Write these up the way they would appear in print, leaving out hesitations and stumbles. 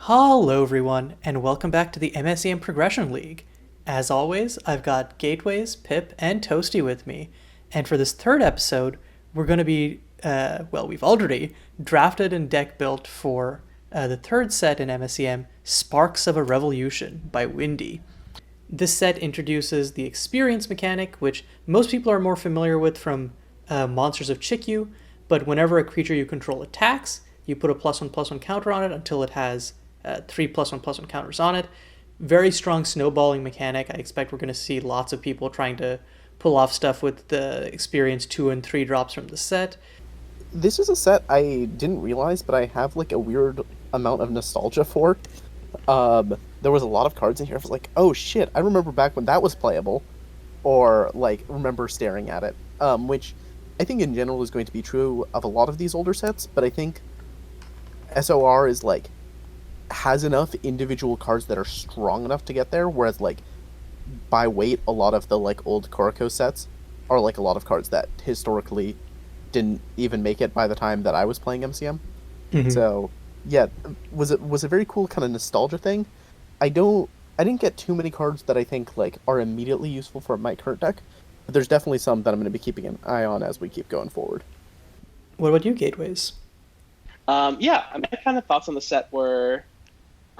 Hello, everyone, and welcome back to the MSEM Progression League. As always, I've got Gateways, Pip, and Toasty with me, and for this third episode, we're going to be, we've already drafted and deck built for the third set in MSEM, Sparks of a Revolution by Windy. This set introduces the experience mechanic, which most people are more familiar with from Monsters of Chikyu, but whenever a creature you control attacks, you put a +1/+1 counter on it until it has three +1/+1 counters on it. Very strong snowballing mechanic. I expect we're going to see lots of people trying to pull off stuff with the experience 2 and 3 drops from the set. This is a set I didn't realize, but I have like a weird amount of nostalgia for. There was a lot of cards in here. I was like, oh shit, I remember back when that was playable, or like remember staring at it. Which I think in general is going to be true of a lot of these older sets, but I think SOR is like has enough individual cards that are strong enough to get there, whereas like by weight, a lot of the like old Koroko sets are like a lot of cards that historically didn't even make it by the time that I was playing MCM. Mm-hmm. So yeah, was a very cool kind of nostalgia thing. I didn't get too many cards that I think like are immediately useful for my current deck, but there's definitely some that I'm going to be keeping an eye on as we keep going forward. What about you, Gateways? My kind of thoughts on the set were,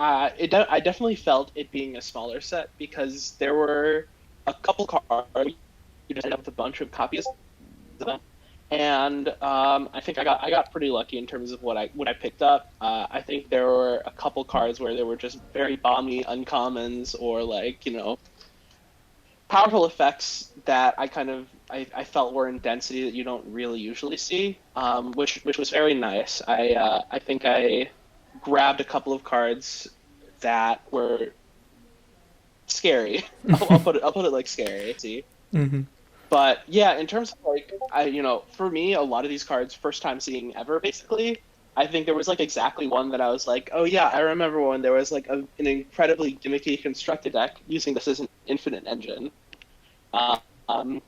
I definitely felt it being a smaller set because there were a couple cards you just ended up with a bunch of copies of them, and I think I got pretty lucky in terms of what I picked up. I think there were a couple cards where they were just very bomby uncommons or like powerful effects that I felt were in density that you don't really usually see, which was very nice. I think I grabbed a couple of cards that were scary. I'll put it like scary. See, Mm-hmm. but yeah, in terms of like for me, a lot of these cards, first time seeing ever, basically. I think there was like exactly one that I was like, oh yeah, I remember when there was like an incredibly gimmicky constructed deck using this as an infinite engine. Um,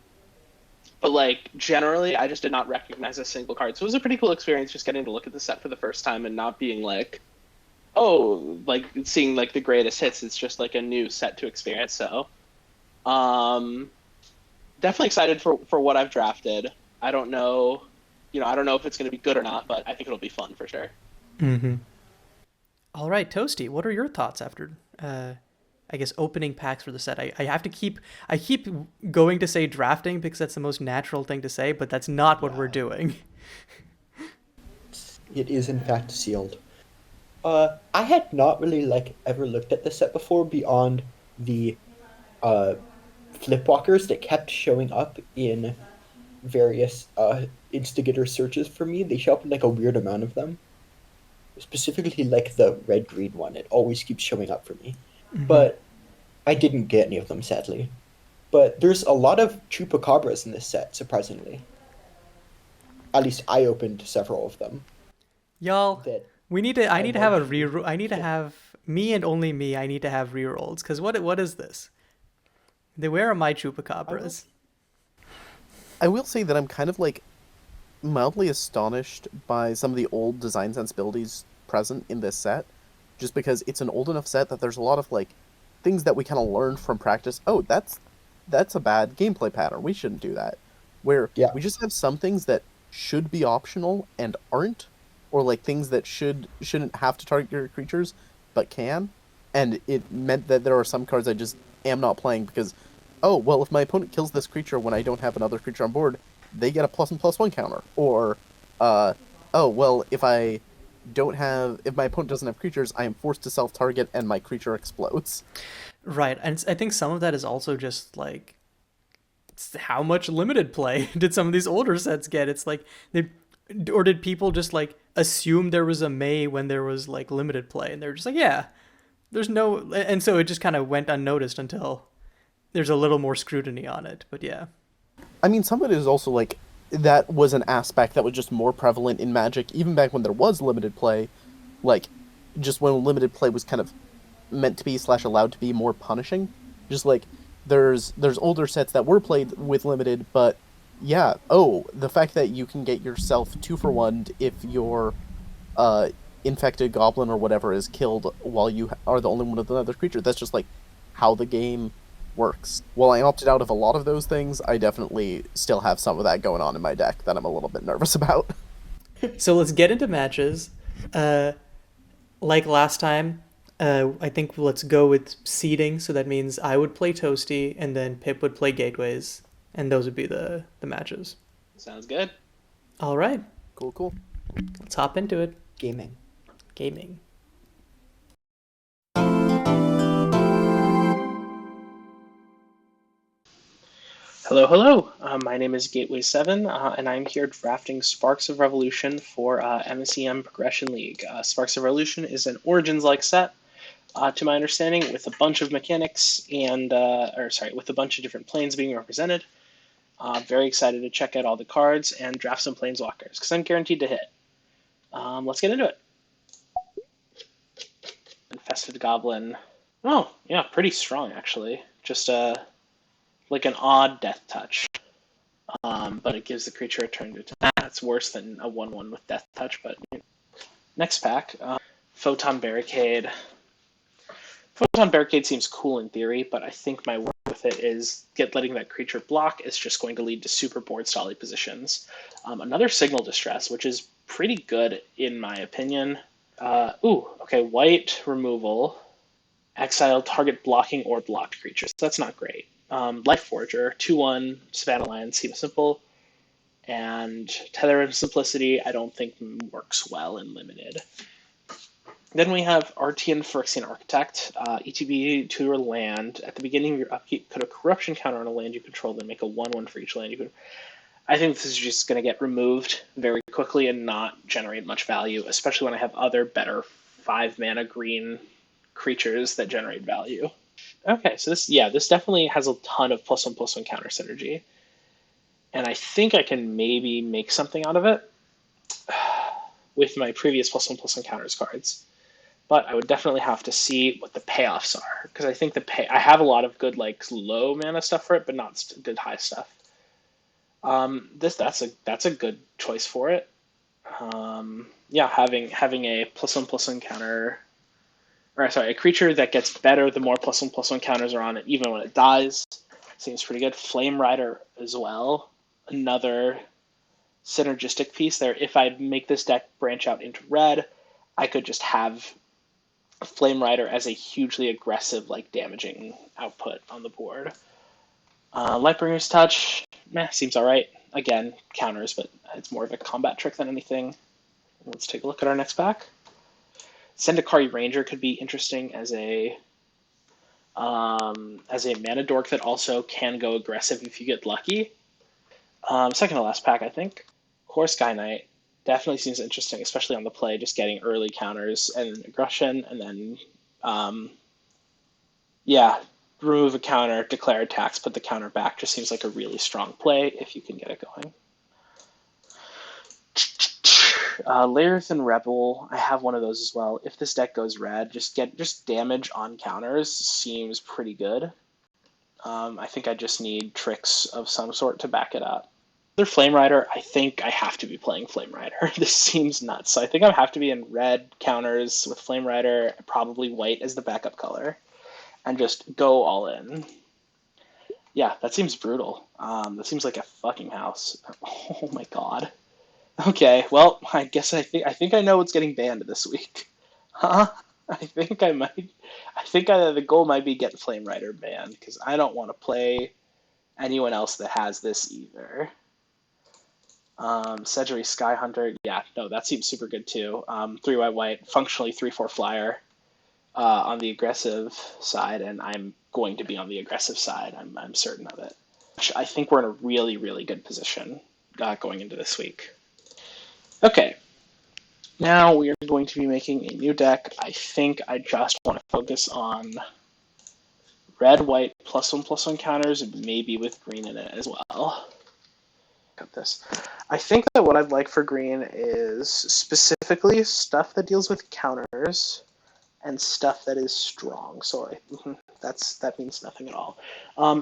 but like generally, I just did not recognize a single card. So it was a pretty cool experience just getting to look at the set for the first time and not being like, oh, like seeing like the greatest hits. It's just like a new set to experience. So, definitely excited for what I've drafted. I don't know, I don't know if it's going to be good or not, but I think it'll be fun for sure. Mm-hmm. All right, Toasty, what are your thoughts after, I guess, opening packs for the set? I keep going to say drafting because that's the most natural thing to say, but that's not what we're doing. It is in fact sealed. I had not really ever looked at this set before beyond the flipwalkers that kept showing up in various instigator searches for me. They show up in like a weird amount of them. Specifically like the red-green one. It always keeps showing up for me. Mm-hmm. But I didn't get any of them, sadly. But there's a lot of chupacabras in this set, surprisingly. At least I opened several of them. Y'all, That I need to have a reroll. I need to have me and only me. I need to have rerolls because what is this? Where are my chupacabras? I will say that I'm kind of like mildly astonished by some of the old design sensibilities present in this set, just because it's an old enough set that there's a lot of like things that we kind of learned from practice. Oh, that's a bad gameplay pattern. We shouldn't do that. Where Yeah. we just have some things that should be optional and aren't, or like things that shouldn't have to target your creatures but can. And it meant that there are some cards I just am not playing because, oh well, if my opponent kills this creature when I don't have another creature on board, they get a +1/+1 counter. Or, oh well, if my opponent doesn't have creatures, I am forced to self-target and my creature explodes. Right, and I think some of that is also just like how much limited play did some of these older sets get? It's like did people just like assume there was a May when there was like limited play, and they're just like, yeah, there's no, and so it just kind of went unnoticed until there's a little more scrutiny on it. But yeah. I mean, some of it is also like that was an aspect that was just more prevalent in Magic, even back when there was limited play, like just when limited play was kind of meant to be / allowed to be more punishing. Just like there's older sets that were played with limited, but yeah, the fact that you can get yourself 2-for-1 if your infected goblin or whatever is killed while you are the only one with another creature. That's just like how the game works. While I opted out of a lot of those things, I definitely still have some of that going on in my deck that I'm a little bit nervous about. So let's get into matches. Like last time, I think let's go with seeding. So that means I would play Toasty, and then Pip would play Gateways, and those would be the matches. Sounds good. All right, Cool. let's hop into it. Gaming. Gaming. Hello. My name is Gateway7, and I'm here drafting Sparks of Revolution for MSEM Progression League. Sparks of Revolution is an Origins-like set, to my understanding, with a bunch of mechanics and, with a bunch of different planes being represented. Very excited to check out all the cards and draft some Planeswalkers, because I'm guaranteed to hit. Let's get into it. Infested Goblin. Oh, yeah, pretty strong, actually. Just like an odd death touch. But it gives the creature a turn to attack. That's worse than a 1/1 with death touch, but next pack, Photon Barricade. Photon Barricade seems cool in theory, but I think my work with it is letting that creature block is just going to lead to super board stally positions. Another Signal Distress, which is pretty good in my opinion. White removal. Exile target blocking or blocked creatures. That's not great. Life Forger, 2/1, Savannah Lion, seems simple. And Tether and Simplicity, I don't think works well in Limited. Then we have Artian Phyrexian Architect, ETB, tutor land. At the beginning of your upkeep, put a corruption counter on a land you control, then make a 1/1 for each land you control. I think this is just going to get removed very quickly and not generate much value, especially when I have other better 5-mana green creatures that generate value. Okay, so this definitely has a ton of +1/+1 counter synergy. And I think I can maybe make something out of it with my previous +1/+1 counters cards. But I would definitely have to see what the payoffs are, because I think I have a lot of good like low mana stuff for it, but not good high stuff. That's a good choice for it. Having a +1/+1 counter, a creature that gets better the more +1/+1 counters are on it, even when it dies, seems pretty good. Flame Rider as well, another synergistic piece there. If I make this deck branch out into red, I could just have Flame Rider as a hugely aggressive, like damaging output on the board. Lightbringer's Touch, seems all right. Again, counters, but it's more of a combat trick than anything. Let's take a look at our next pack. Sendikari Ranger could be interesting as a mana dork that also can go aggressive if you get lucky. Second to last pack, I think. Core Sky Knight definitely seems interesting, especially on the play, just getting early counters and aggression, and then remove a counter, declare attacks, put the counter back. Just seems like a really strong play if you can get it going. Laerthan Rebel, I have one of those as well. If this deck goes red, just damage on counters seems pretty good. I think I just need tricks of some sort to back it up. Other Flame Rider, I think I have to be playing Flame Rider. This seems nuts. So I think I have to be in red counters with Flame Rider, probably white as the backup color, and just go all in. Yeah, that seems brutal. That seems like a fucking house. Oh my god. Okay, well, I guess I think I know what's getting banned this week. Huh? I think the goal might be get Flame Rider banned, because I don't want to play anyone else that has this either. Sedgery Skyhunter, that seems super good too. 3 white, functionally 3/4 flyer on the aggressive side, and I'm going to be on the aggressive side. I'm certain of it. I think we're in a really, really good position going into this week. Okay, now we are going to be making a new deck. I think I just want to focus on red-white +1/+1 counters, and maybe with green in it as well. Got this. I think that what I'd like for green is specifically stuff that deals with counters and stuff that is strong. So that means nothing at all.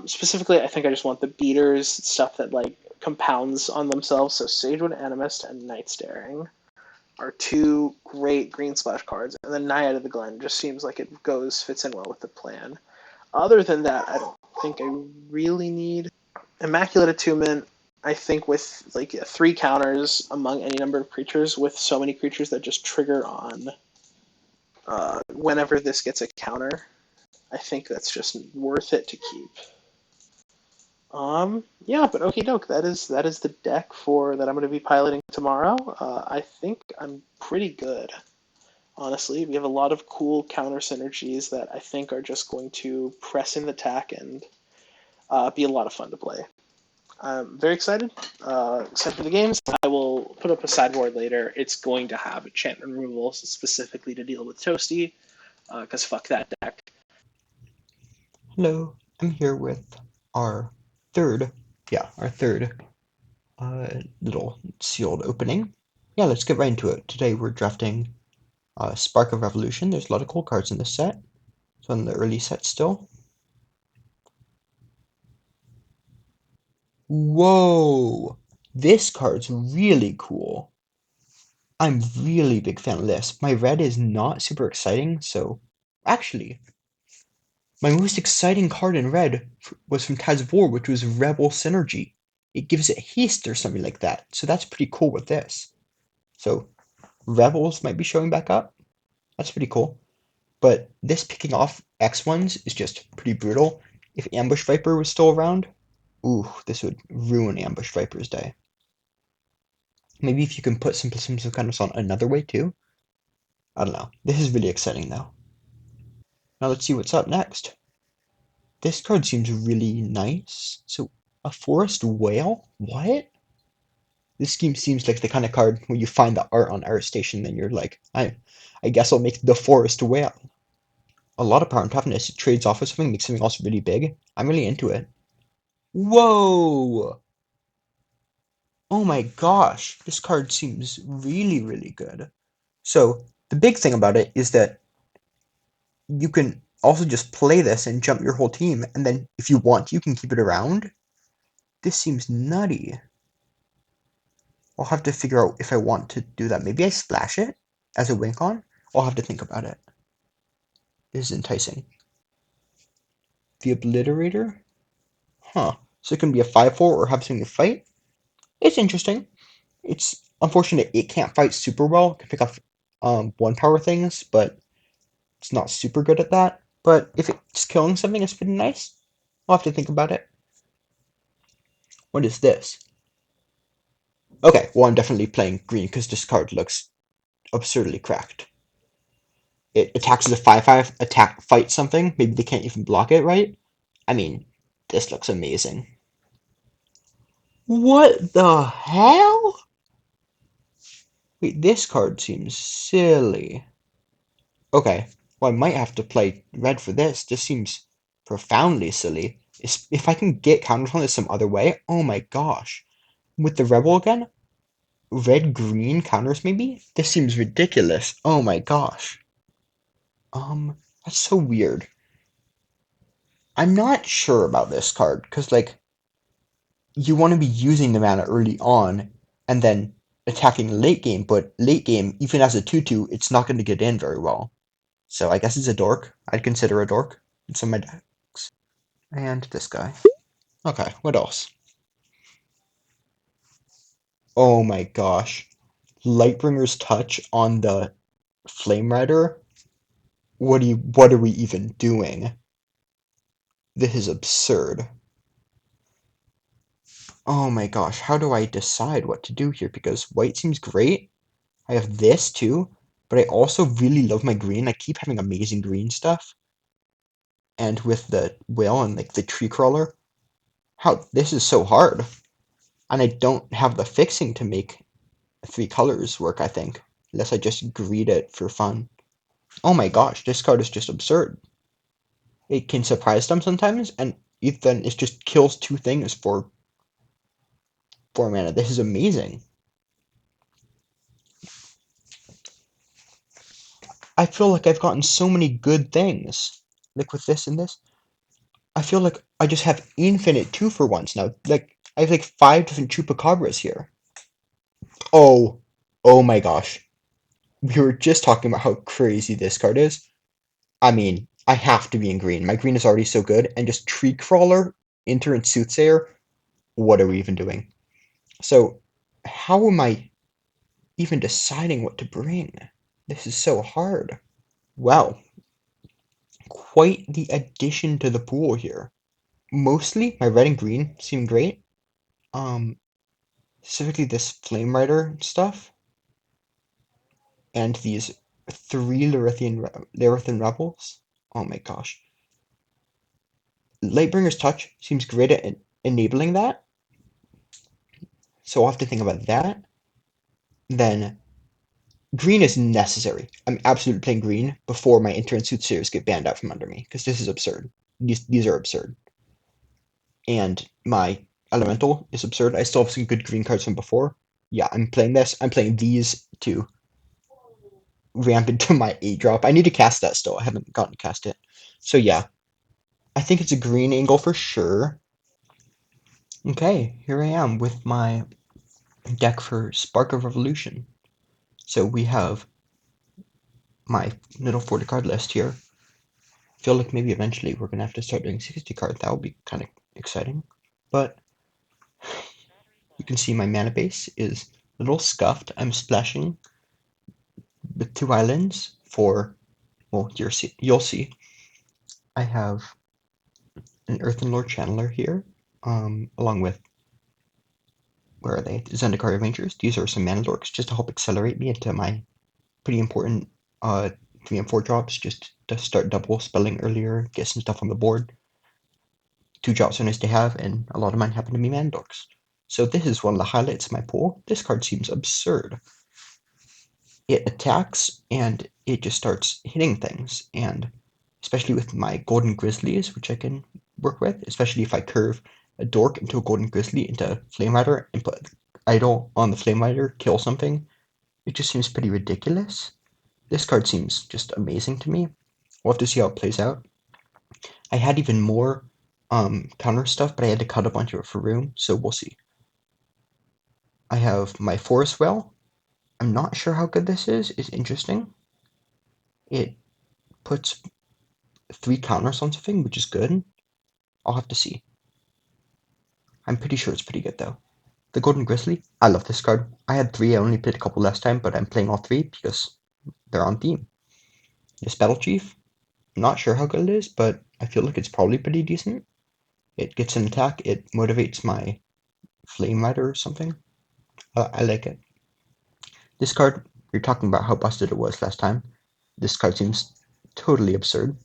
Specifically, I think I just want the beaters, stuff that like compounds on themselves. So Sagewood Animist and Night Staring. are two great green splash cards, and then Naiad of the Glen just seems like it fits in well with the plan. Other than that, I don't think I really need Immaculate Attunement. I think with like 3 counters among any number of creatures, with so many creatures that just trigger on whenever this gets a counter, I think that's just worth it to keep. Yeah, but okie doke. That is the deck for that I'm going to be piloting tomorrow. I think I'm pretty good, honestly. We have a lot of cool counter synergies that I think are just going to press in the attack and be a lot of fun to play. I'm very excited. Excited for the games. I will put up a sideboard later. It's going to have enchantment removal specifically to deal with Toasty, because fuck that deck. Hello, I'm here with our third little sealed opening. Yeah, let's get right into it. Today we're drafting Spark of Revolution. There's a lot of cool cards in this set. It's one of the early sets still. Whoa! This card's really cool. I'm really a big fan of this. My red is not super exciting, so actually, my most exciting card in red was from Tides of War, which was Rebel Synergy. It gives it haste or something like that, so that's pretty cool with this. So Rebels might be showing back up. That's pretty cool. But this picking off X1s is just pretty brutal. If Ambush Viper was still around, ooh, this would ruin Ambush Viper's day. Maybe if you can put some kind of on another way too. I don't know. This is really exciting though. Now let's see what's up next. This card seems really nice. So a Forest Whale? What? This scheme seems like the kind of card when you find the art on ArtStation, then you're like, I guess I'll make the Forest Whale. A lot of power and toughness. It trades off with something, makes something else really big. I'm really into it. Whoa! Oh my gosh, this card seems really, really good. So the big thing about it is that you can also just play this and jump your whole team, and then if you want, you can keep it around. This seems nutty. I'll have to figure out if I want to do that. Maybe I splash it as a win con. I'll have to think about it. This is enticing. The Obliterator? Huh. So it can be a 5/4 or have something to fight? It's interesting. It's unfortunate it can't fight super well. It can pick up 1 power things, but it's not super good at that. But if it's killing something, it's pretty nice. I'll have to think about it. What is this? Okay, well I'm definitely playing green because this card looks absurdly cracked. It attacks as a 5/5, fight something. Maybe they can't even block it, right? I mean, this looks amazing. What the hell? Wait, this card seems silly. Okay, well I might have to play red for this. This seems profoundly silly. If I can get counters on this some other way, oh my gosh. With the Rebel again? Red-green counters maybe? This seems ridiculous. Oh my gosh. That's so weird. I'm not sure about this card, because, like, you want to be using the mana early on, and then attacking late game, but late game, even as a 2/2, it's not going to get in very well. So I guess it's a dork. I'd consider a dork in some of my decks. And this guy. Okay, what else? Oh my gosh. Lightbringer's Touch on the Flame Rider? What are we even doing? This is absurd. Oh my gosh, how do I decide what to do here? Because white seems great. I have this too, but I also really love my green. I keep having amazing green stuff. And with the whale and like the tree crawler, how this is so hard. And I don't have the fixing to make 3 colors work, I think. Unless I just greed it for fun. Oh my gosh, this card is just absurd. It can surprise them sometimes, and then it just kills 2 things for 4 mana. This is amazing. I feel like I've gotten so many good things. Like with this and this. I feel like I just have infinite 2 for once now. Like, I have like 5 different Chupacabras here. Oh. Oh my gosh. we were just talking about how crazy this card is. I mean, I have to be in green. My green is already so good, and just Tree Crawler, Enter, and Soothsayer. What are we even doing? So, how am I even deciding what to bring? This is so hard. Wow, quite the addition to the pool here. Mostly, my red and green seem great. Um, Specifically this Flame Rider stuff, and these 3 Larythian Rebels. Oh my gosh. Lightbringer's Touch seems great at enabling that, so I'll have to think about that. Then green is necessary. I'm absolutely playing green before my Intern Soothsayers get banned out from under me, because this is absurd. These are absurd. And my Elemental is absurd. I still have some good green cards from before. Yeah, I'm playing this. I'm playing these to ramp into my 8-drop. I need to cast that still. I haven't gotten to cast it. So yeah, I think it's a green angle for sure. Okay, here I am with my deck for Spark of Revolution. So we have my little 40 card list here. I feel like maybe eventually we're gonna have to start doing 60 cards. That would be kind of exciting. But you can see my mana base is a little scuffed. I'm splashing with 2 islands for, well, you'll see. I have an Earthen Lord Channeler here, along with, where are they? Zendikar Avengers. These are some mana dorks just to help accelerate me into my pretty important 3 and 4 drops, just to start double spelling earlier, get some stuff on the board. 2 drops are nice to have, and a lot of mine happen to be mana dorks. So this is one of the highlights of my pool. This card seems absurd. It attacks, and it just starts hitting things, and especially with my Golden Grizzlies, which I can work with, especially if I curve a dork into a Golden Grizzly into Flame Rider and put Idol on the Flame Rider, kill something. It just seems pretty ridiculous. This card seems just amazing to me. We'll have to see how it plays out. I had even more counter stuff, but I had to cut a bunch of it for room, so we'll see. I have my Forest Well. I'm not sure how good this is. It's interesting. It puts 3 counters on something, which is good. I'll have to see. I'm pretty sure it's pretty good, though. The Golden Grizzly, I love this card. I had 3, I only played a couple last time, but I'm playing all 3 because they're on theme. This Battle Chief, I'm not sure how good it is, but I feel like it's probably pretty decent. It gets an attack, it motivates my Flame Rider or something. I like it. This card, we were talking about how busted it was last time. This card seems totally absurd.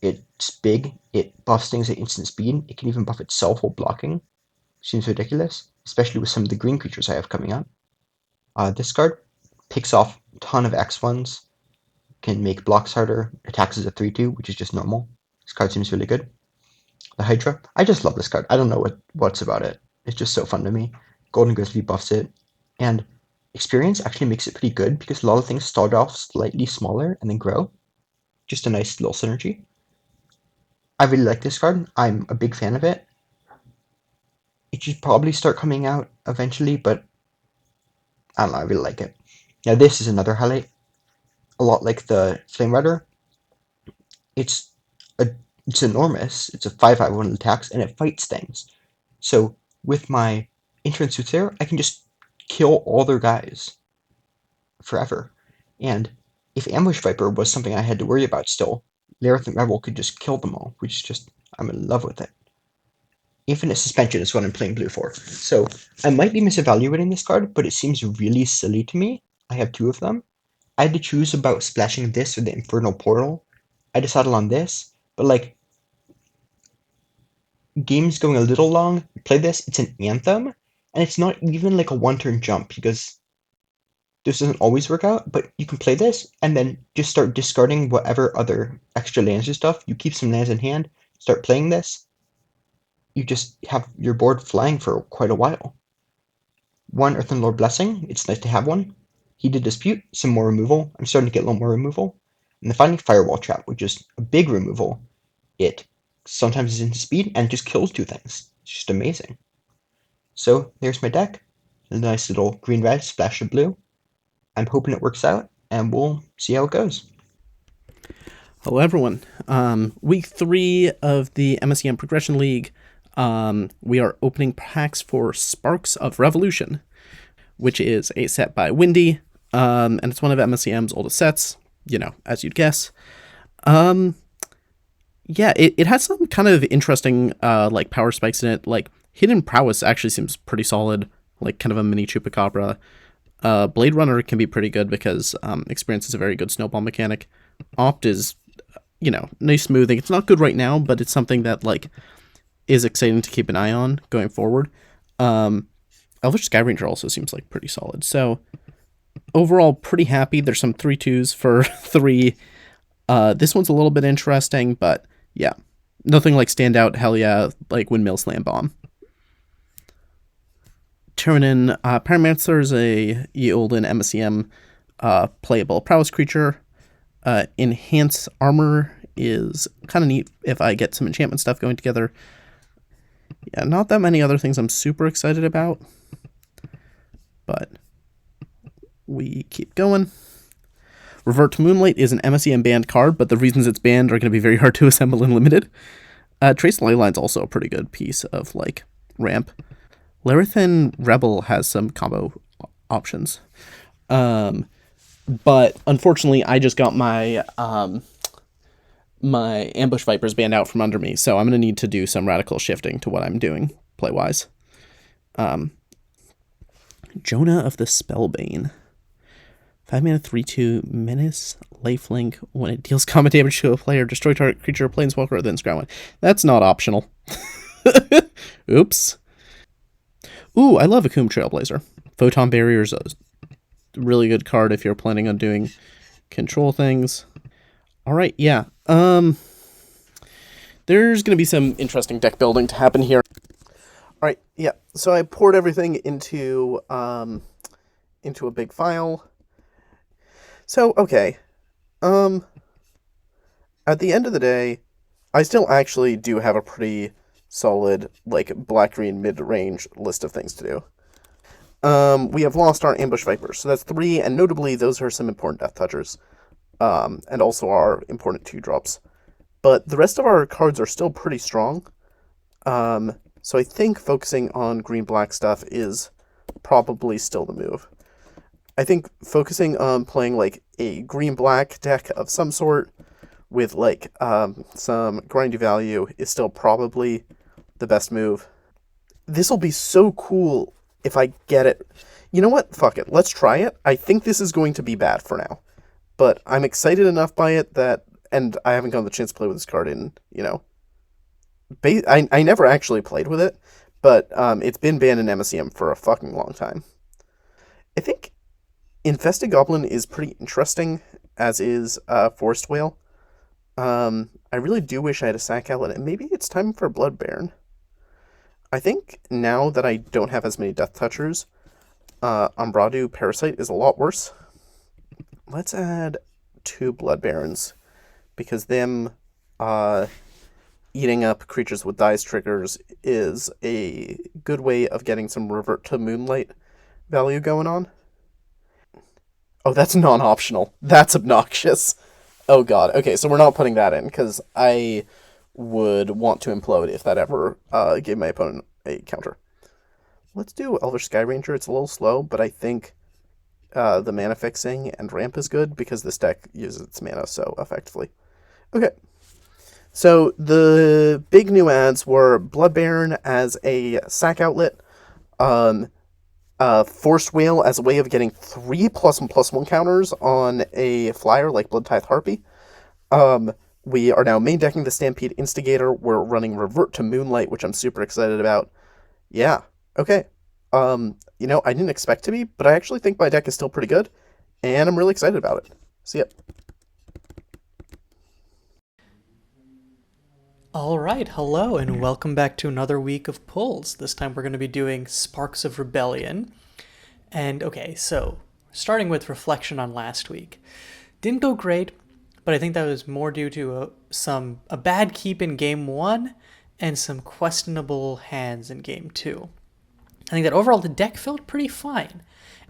It's big, it buffs things at instant speed, it can even buff itself while blocking. Seems ridiculous, especially with some of the green creatures I have coming up. This card picks off a ton of X1s, can make blocks harder, attacks as a 3-2, which is just normal. This card seems really good. The Hydra, I just love this card. I don't know what's about it. It's just so fun to me. Golden Grizzly buffs it, and Experience actually makes it pretty good because a lot of things start off slightly smaller and then grow. Just a nice little synergy. I really like this card. I'm a big fan of it. It should probably start coming out eventually, but I don't know, I really like it. Now this is another highlight. A lot like the Flame Rider. It's a it's enormous. It's a 5/5 when it attacks, and it fights things. So with my Entrance Soothsayer, I can just kill all their guys forever. And if Ambush Viper was something I had to worry about still, Larythan Rebel could just kill them all, which is just, I'm in love with it. Infinite Suspension is what I'm playing blue for. So I might be misevaluating this card, but it seems really silly to me. I have 2 of them. I had to choose about splashing this or the Infernal Portal. I decided on this, but like, game's going a little long. Play this, it's an Anthem, and it's not even like a 1-turn jump because this doesn't always work out, but you can play this and then just start discarding whatever other extra lands or stuff. You keep some lands in hand, start playing this. You just have your board flying for quite a while. 1 Earthen Lord Blessing, it's nice to have one. Heated Dispute, some more removal. I'm starting to get a little more removal. And then finally Firewall Trap, which is a big removal. It sometimes is into speed and just kills 2 things. It's just amazing. So there's my deck. A nice little green-red splash of blue. I'm hoping it works out, and we'll see how it goes. Hello, everyone. Week 3 of the MSEM Progression League. We are opening packs for Sparks of Revolution, which is a set by Windy, and it's one of MSEM's oldest sets, as you'd guess. It has some kind of interesting, power spikes in it. Like, Hidden Prowess actually seems pretty solid, like kind of a mini Chupacabra. Blade Runner can be pretty good because Experience is a very good snowball mechanic. Opt is nice smoothing. It's not good right now, but it's something that, is exciting to keep an eye on going forward. Elvish Skyranger also seems like pretty solid. So, overall, pretty happy. There's some 3/2s for 3. This one's a little bit interesting, but yeah. Nothing like standout, hell yeah, like Windmill Slam Bomb. Tyrannin, Pyromancer is a Eolden MSEM playable prowess creature. Enhance Armor is kind of neat if I get some enchantment stuff going together. Yeah, not that many other things I'm super excited about, but we keep going. Revert to Moonlight is an MSEM banned card, but the reasons it's banned are going to be very hard to assemble in Limited. Trace Leyline's also a pretty good piece of, ramp. Larathan Rebel has some combo options. But unfortunately, I just got my my Ambush Vipers banned out from under me, so I'm going to need to do some radical shifting to what I'm doing play-wise. Jonah of the Spellbane. 5-mana 3/2 Menace, Lifelink. When it deals combat damage to a player, destroy target creature or planeswalker, then scry one. That's not optional. Oops. Ooh, I love Akum Trailblazer. Photon Barrier is a really good card if you're planning on doing control things. Alright, yeah. There's going to be some interesting deck building to happen here. Alright, yeah. So I poured everything into a big file. So, okay. At the end of the day, I still actually do have a pretty solid, black-green mid-range list of things to do. We have lost our Ambush Vipers, so that's 3, and notably, those are some important Death Touchers, and also our important 2-drops. But the rest of our cards are still pretty strong, so I think focusing on green-black stuff is probably still the move. I think focusing on playing, a green-black deck of some sort with, some grindy value is still probably the best move. This will be so cool if I get it. You know what? Fuck it. Let's try it. I think this is going to be bad for now. But I'm excited enough by it that, and I haven't gotten the chance to play with this card in, I never actually played with it, but it's been banned in MSEM for a fucking long time. I think Infested Goblin is pretty interesting, as is Forest Whale. I really do wish I had a sack outlet, and maybe it's time for Blood Baron. I think now that I don't have as many Death Touchers, Umbradu Parasite is a lot worse. Let's add 2 Blood Barons, because them eating up creatures with dice triggers is a good way of getting some Revert to Moonlight value going on. Oh, that's non-optional. That's obnoxious. Oh god. Okay, so we're not putting that in, because I would want to implode if that ever gave my opponent a counter. Let's do Elvish Skyranger. It's a little slow, but I think the mana fixing and ramp is good, because this deck uses its mana so effectively. Okay. So the big new adds were Blood Baron as a sack outlet, Forced Whale as a way of getting 3 +1/+1 counters on a flyer like Bloodtithe Harpy. We are now main decking the Stampede Instigator. We're running Revert to Moonlight, which I'm super excited about. Yeah, okay. I didn't expect to be, but I actually think my deck is still pretty good, and I'm really excited about it. See ya. Alright, hello, and welcome back to another week of pulls. This time we're going to be doing Sparks of Rebellion. And okay, so starting with reflection on last week. Didn't go great, but I think that was more due to a bad keep in game 1 and some questionable hands in game 2. I think that overall the deck felt pretty fine.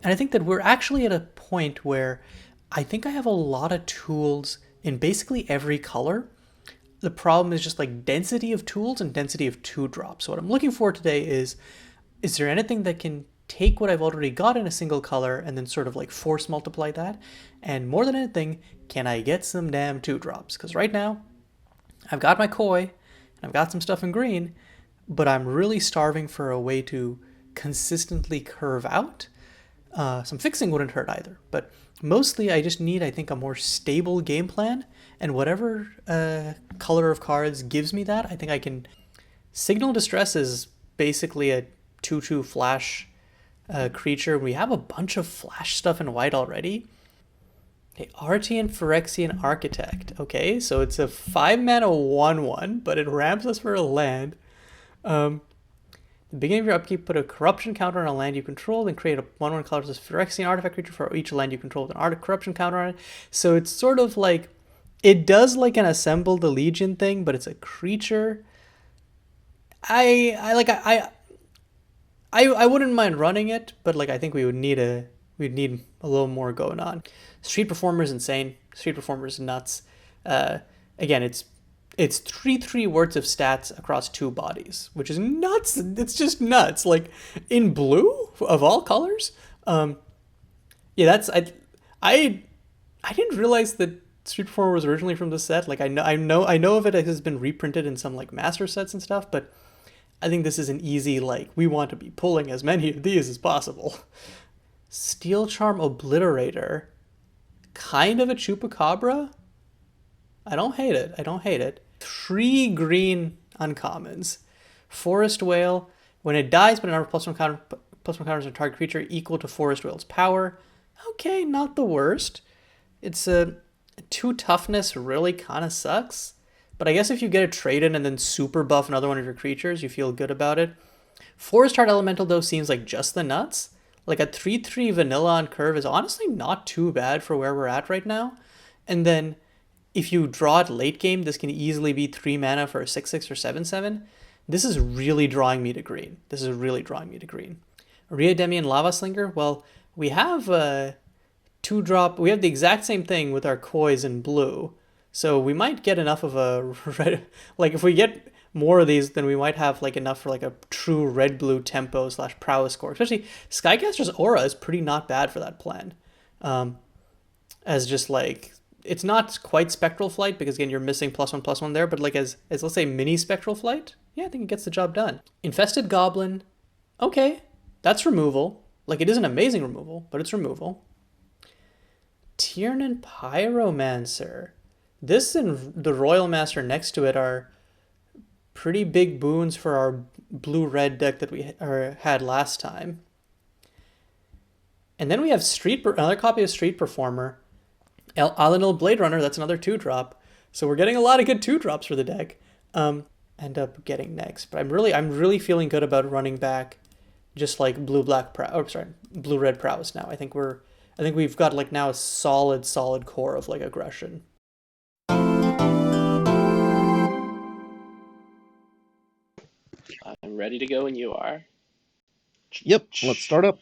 And I think that we're actually at a point where I think I have a lot of tools in basically every color. The problem is just like density of tools and density of 2-drops. So what I'm looking for today is there anything that can take what I've already got in a single color and then sort of like force multiply that? And more than anything, can I get some damn 2-drops? Because right now, I've got my koi, and I've got some stuff in green, but I'm really starving for a way to consistently curve out. Some fixing wouldn't hurt either, but mostly I just need, I think, a more stable game plan, and whatever color of cards gives me that, I think I can. Signal Distress is basically a 2/2 flash creature. We have a bunch of flash stuff in white already. Okay, Artian Phyrexian Architect. Okay, so it's a 5-mana 1/1, but it ramps us for a land. The beginning of your upkeep, put a corruption counter on a land you control, then create a 1/1 colorless Phyrexian artifact creature for each land you control with an corruption counter on it. So it's sort of like, it does like an Assemble the Legion thing, but it's a creature. I wouldn't mind running it, but like I think we'd need a little more going on. Street Performer is insane. Street Performer is nuts. Again, it's 3/3 words of stats across 2 bodies, which is nuts. It's just nuts. Like in blue of all colors. Yeah, that's I didn't realize that Street Performer was originally from the set. Like I know of it has been reprinted in some like master sets and stuff, but I think this is an easy, like, we want to be pulling as many of these as possible. Steel Charm Obliterator. Kind of a Chupacabra. I don't hate it. 3 green uncommons. Forest Whale. When it dies, put a number of +1 counters on target creature equal to Forest Whale's power. Okay, not the worst. It's a 2 toughness, really kind of sucks. But I guess if you get a trade in and then super buff another one of your creatures, you feel good about it. Forest Heart Elemental, though, seems like just the nuts. Like a 3/3 vanilla on curve is honestly not too bad for where we're at right now. And then if you draw it late game, this can easily be 3 mana for a 6/6 or 7/7. This is really drawing me to green. Riademian Lava Slinger, well, we have a 2-drop. We have the exact same thing with our kois in blue. So we might get enough of a red, like if we get more of these, then we might have like enough for like a true red-blue tempo / prowess score. Especially Skycaster's Aura is pretty not bad for that plan. As just like, it's not quite Spectral Flight because again, you're missing +1/+1 there, but like as let's say mini Spectral Flight, yeah, I think it gets the job done. Infested Goblin, okay, that's removal. Like it is an amazing removal, but it's removal. Tiernan Pyromancer. This and the Royal Master next to it are pretty big boons for our blue-red deck that we had last time. And then we have another copy of Street Performer. Alanil Blade Runner, that's another 2-drop. So we're getting a lot of good 2-drops for the deck. End up getting next. But I'm really feeling good about running back just like blue-red prowess now. I think we've got like now a solid core of like aggression. I'm ready to go when you are. Yep, let's start up.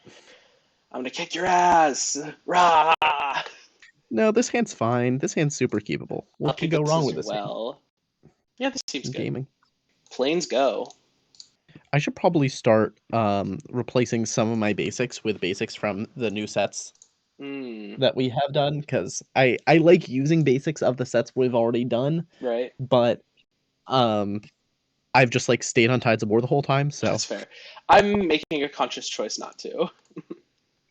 I'm gonna kick your ass! Rah! No, this hand's fine. This hand's super keepable. What could go wrong with this hand? Yeah, this seems good. Gaming. Planes go. I should probably start replacing some of my basics with basics from the new sets that we have done, because I like using basics of the sets we've already done. Right. But I've just like stayed on Tides of War the whole time, so that's fair. I'm making a conscious choice not to.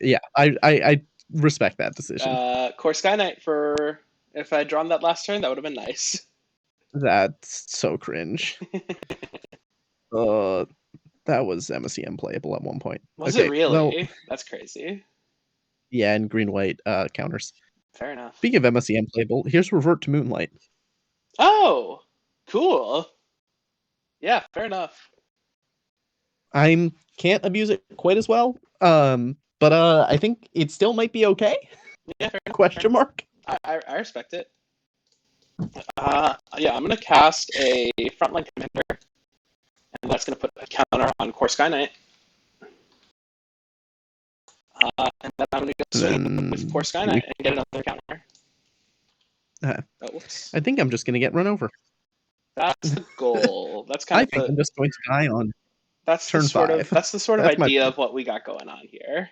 Yeah, I respect that decision. Core Sky Knight for if I had drawn that last turn, that would have been nice. That's so cringe. That was MSEM playable at one point. Was it really? Well, that's crazy. Yeah, and green-white counters. Fair enough. Speaking of MSEM playable, here's Revert to Moonlight. Oh, cool. Yeah, fair enough. I can't abuse it quite as well, but I think it still might be okay. Yeah, fair enough. Question mark. I respect it. Yeah, I'm gonna cast a Frontline Commander, and that's gonna put a counter on Core Sky Knight. And then I'm going to go swing with Poor Sky Knight and get another counter. Oh, whoops. I think I'm just going to get run over. That's the goal. That's kind I of think I'm just going to die on that's turn the sort of 5. that's the sort of That's my idea plan. of what we got going on here.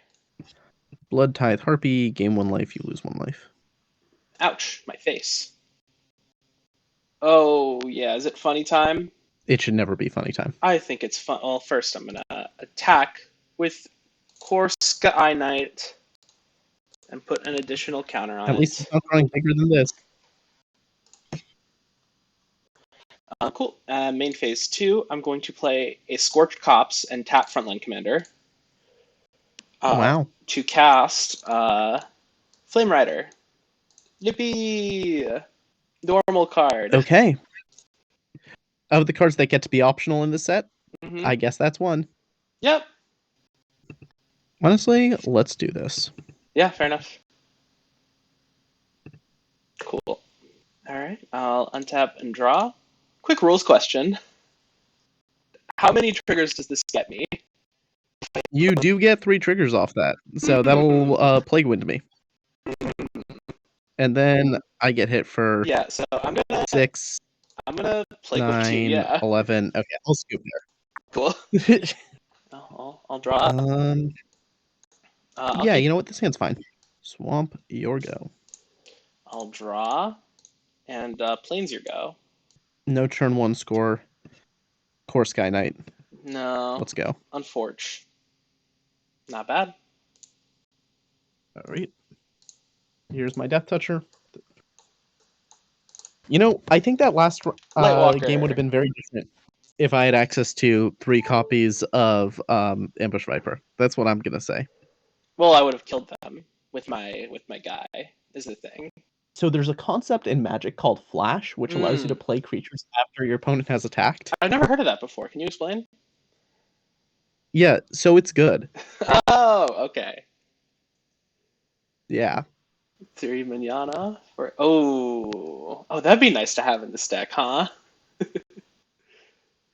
Blood Tithe Harpy, gain 1 life, you lose 1 life. Ouch, my face. Oh, yeah, is it funny time? It should never be funny time. I think it's fun. Well, first I'm going to attack with Poor Sky Knight and put an additional counter on At it. least it's not growing bigger than this. Cool. Main phase 2, I'm going to play a Scorched Copse and tap Frontline Commander. Wow. To cast Flame Rider. Yippee! Normal card. Okay. Of the cards that get to be optional in this set, Mm-hmm. I guess that's one. Yep. Honestly, let's do this. Yeah, fair enough. Cool. All right, I'll untap and draw. Quick rules question. How many triggers does this get me? You do get 3 triggers off that, so that'll Plague Wind me. And then I get hit for Yeah, so I'm gonna 6, Plague Wind 9, you, yeah. 11. Okay, I'll scoop Cool. there. I'll draw. Yeah, you know what? This hand's fine. Swamp your go. I'll draw, and Plains your go. No turn 1 score. Core Sky Knight. No. Let's go. Unforge. Not bad. All right. Here's my Death Toucher. You know, I think that last game would have been very different if I had access to 3 copies of Ambush Viper. That's what I'm gonna say. Well, I would have killed them with my guy, is the thing. So there's a concept in Magic called Flash, which allows you to play creatures after your opponent has attacked. I've never heard of that before. Can you explain? Yeah, so it's good. Oh, okay. Yeah. 3 manana for that'd be nice to have in this deck, huh?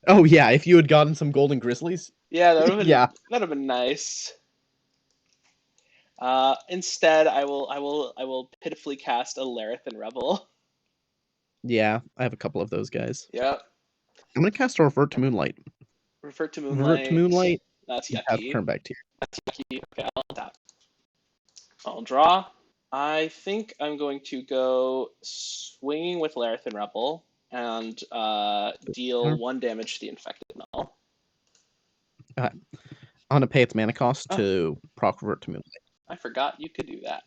Oh yeah, if you had gotten some Golden Grizzlies. Yeah, that would have been Yeah. that'd have been nice. Instead, I will pitifully cast a Larathan Rebel. Yeah, I have a couple of those guys. Yep. I'm gonna cast a Revert to Moonlight. Revert to Revert to Moonlight. That's Have yucky. turn back to you. That's yucky. Okay, I'll tap. I'll draw. I think I'm going to go swinging with Larathan Rebel and deal 1 damage to the Infected Null. I'm gonna pay its mana cost to proc Revert to Moonlight. I forgot you could do that.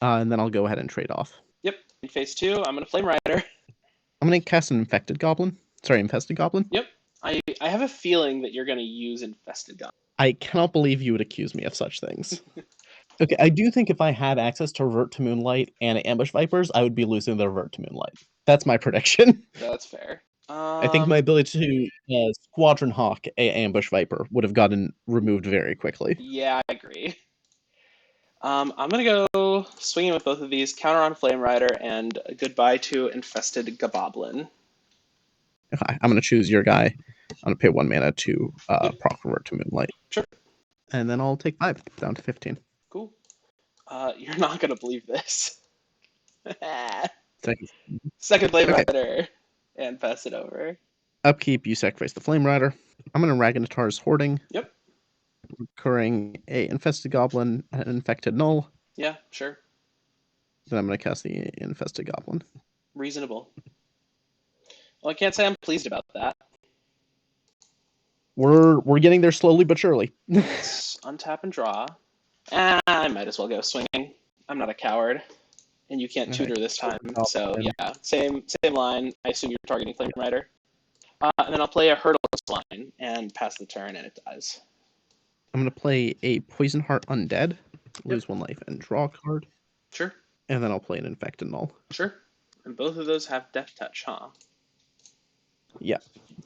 And then I'll go ahead and trade off. Yep. In phase 2, I'm going to Flame Rider. I'm gonna cast an Infested Goblin. Yep. I have a feeling that you're going to use Infested Goblin. I cannot believe you would accuse me of such things. Okay, I do think if I had access to Revert to Moonlight and Ambush Vipers, I would be losing the Revert to Moonlight. That's my prediction. That's fair. I think my ability to Squadron Hawk a Ambush Viper would have gotten removed very quickly. Yeah, I agree. I'm going to go swinging with both of these, counter on Flame Rider, and goodbye to Infested Goblin. Okay, I'm going to choose your guy. I'm going to pay 1 mana to proc Revert to Moonlight. Sure. And then I'll take 5, down to 15. Cool. You're not going to believe this. Second Flame Rider. And pass it over. Upkeep, you sacrifice the Flame Rider. I'm going to Ragnatar's Hoarding. Yep. Recurring a Infested Goblin, an Infected Null. Yeah, sure. Then I'm going to cast the Infested Goblin. Reasonable. Well, I can't say I'm pleased about that. We're getting there slowly but surely. Let's untap and draw. I might as well go swinging. I'm not a coward. And you can't tutor this time. So, yeah, same line. I assume you're targeting Flame Rider. And then I'll play a Hurdle's line and pass the turn, and it dies. I'm going to play a Poison Heart Undead, lose 1 life, and draw a card. Sure. And then I'll play an Infected Null. Sure. And both of those have Death Touch, huh? Yeah.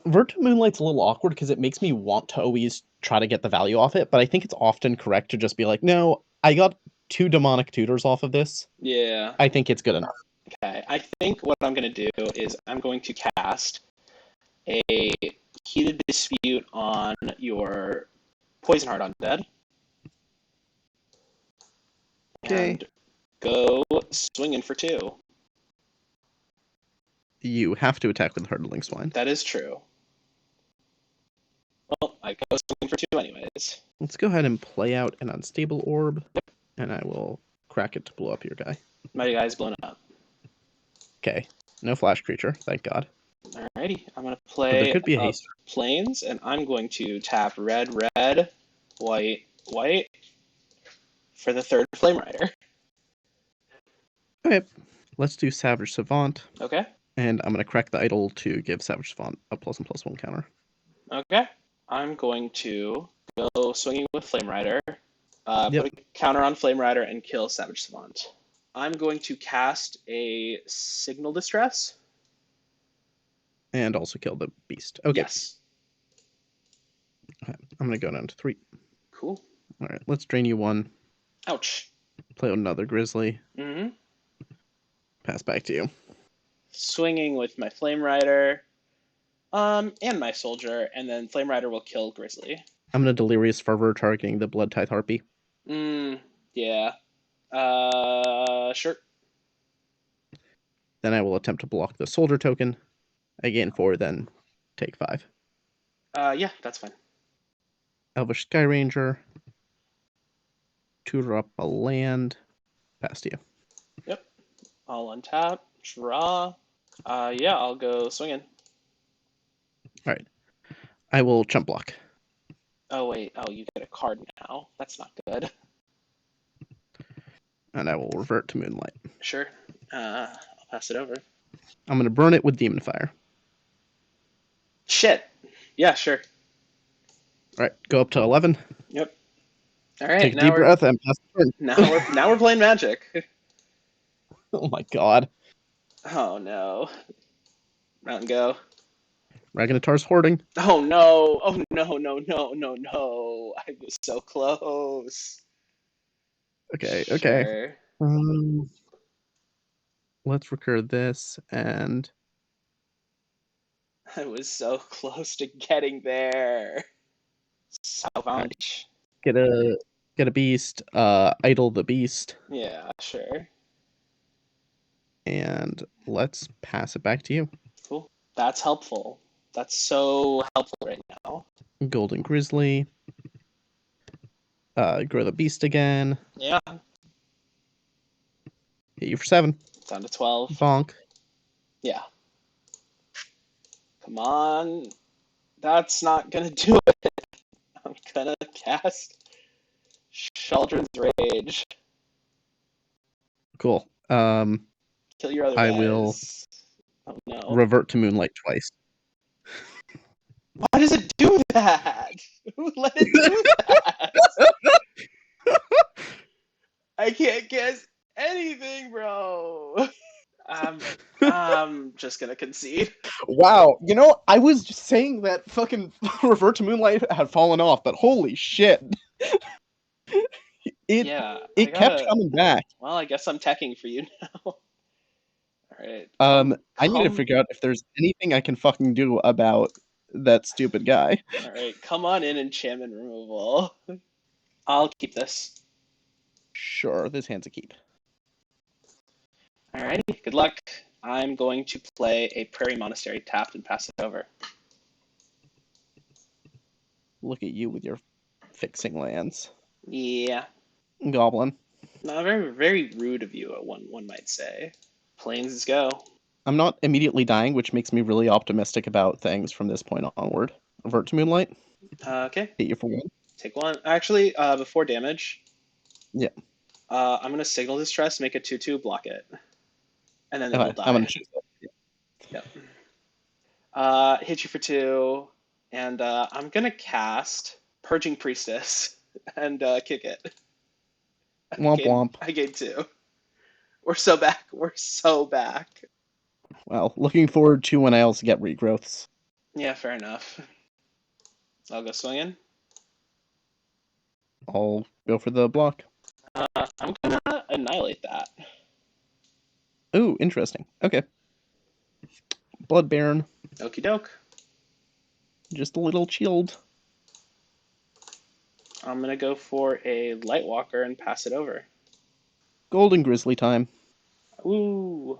Revert to Moonlight's a little awkward because it makes me want to always try to get the value off it, but I think it's often correct to just be like, no, I got 2 Demonic Tutors off of this. Yeah. I think it's good enough. Okay. I think what I'm going to do is I'm going to cast a Heated Dispute on your Poison Heart Undead. Okay. And go swinging for 2. You have to attack with Hurtling Swine. That is true. Well, I go swinging for 2 anyways. Let's go ahead and play out an Unstable Orb, and I will crack it to blow up your guy. My guy's blown up. Okay. No flash creature, thank God. Alrighty, I'm going to But there play could be a haste. Plains, and I'm going to tap red, red, white, white for the 3rd Flame Rider. Okay. Let's do Savage Savant, Okay, and I'm going to crack the idol to give Savage Savant a +1/+1 counter. okay. I'm going to go swinging with Flame Rider, Yep. put a counter on Flame Rider, and kill Savage Savant. I'm going to cast a Signal Distress. And also kill the beast. Okay. Yes. Okay. I'm going to go down to 3. Cool. Alright, let's drain you 1. Ouch. Play out another Grizzly. Mm-hmm. Pass back to you. Swinging with my Flame Rider, and my Soldier, and then Flame Rider will kill Grizzly. I'm going to Delirious Fervor targeting the Blood Tithe Harpy. Yeah. Sure. Then I will attempt to block the Soldier token. I gain 4, then take 5. Yeah, that's fine. Elvish Sky Ranger. Tutor up a land. Pass to you. Yep. I'll untap, draw. Yeah, I'll go swinging. Alright. I will chump block. Oh, wait. Oh, you get a card now. That's not good. And I will revert to Moonlight. Sure. I'll pass it over. I'm going to burn it with Demon Fire. Shit. Yeah, sure. Alright, go up to 11. Yep. All right. Take a deep breath and pass the turn. Now we're playing Magic. Oh my god. Oh no. Mountain go. Ragnatar's hoarding. Oh no. Oh no. I was so close. Okay. Sure. Let's recur this and I was so close to getting there. Savage. get a beast, idle the beast, Yeah, sure. and let's pass it back to you. Cool. That's helpful. That's so helpful right now. Golden Grizzly. Grow the beast again. Yeah. Hit you for 7. Down to 12. Bonk. Yeah. Come on. That's not gonna do it. I'm gonna cast Chaldron's Rage. Cool. Kill your other I guys. will Oh no. revert to Moonlight twice. Why does it do that? Who let it do that? I can't guess anything, bro. I'm just gonna concede. Wow, I was just saying that fucking Revert to Moonlight had fallen off, but holy shit. It kept coming back. Well, I guess I'm teching for you now. Alright. I need to figure out if there's anything I can fucking do about that stupid guy. Alright, come on in, enchantment removal. I'll keep this. Sure, this hand's a keep. Alrighty, good luck. I'm going to play a Prairie Monastery tapped and pass it over. Look at you with your fixing lands. Yeah. Goblin. Not very, very rude of you, one might say. Plains go. I'm not immediately dying, which makes me really optimistic about things from this point onward. Revert to Moonlight. Okay. Hit you for 1. Take 1. Actually, before damage. Yeah. I'm gonna Signal Distress, make it 2/2, block it. And then it'll die. I'm gonna choose that. Yep. Hit you for 2, and I'm gonna cast Purging Priestess and kick it. Womp. I gained 2. We're so back. Well, looking forward to when I also get regrowths. Yeah, fair enough. So I'll go swinging. I'll go for the block. I'm gonna annihilate that. Ooh, interesting. Okay. Blood Baron. Okie doke. Just a little chilled. I'm gonna go for a Lightwalker and pass it over. Golden Grizzly time. Ooh.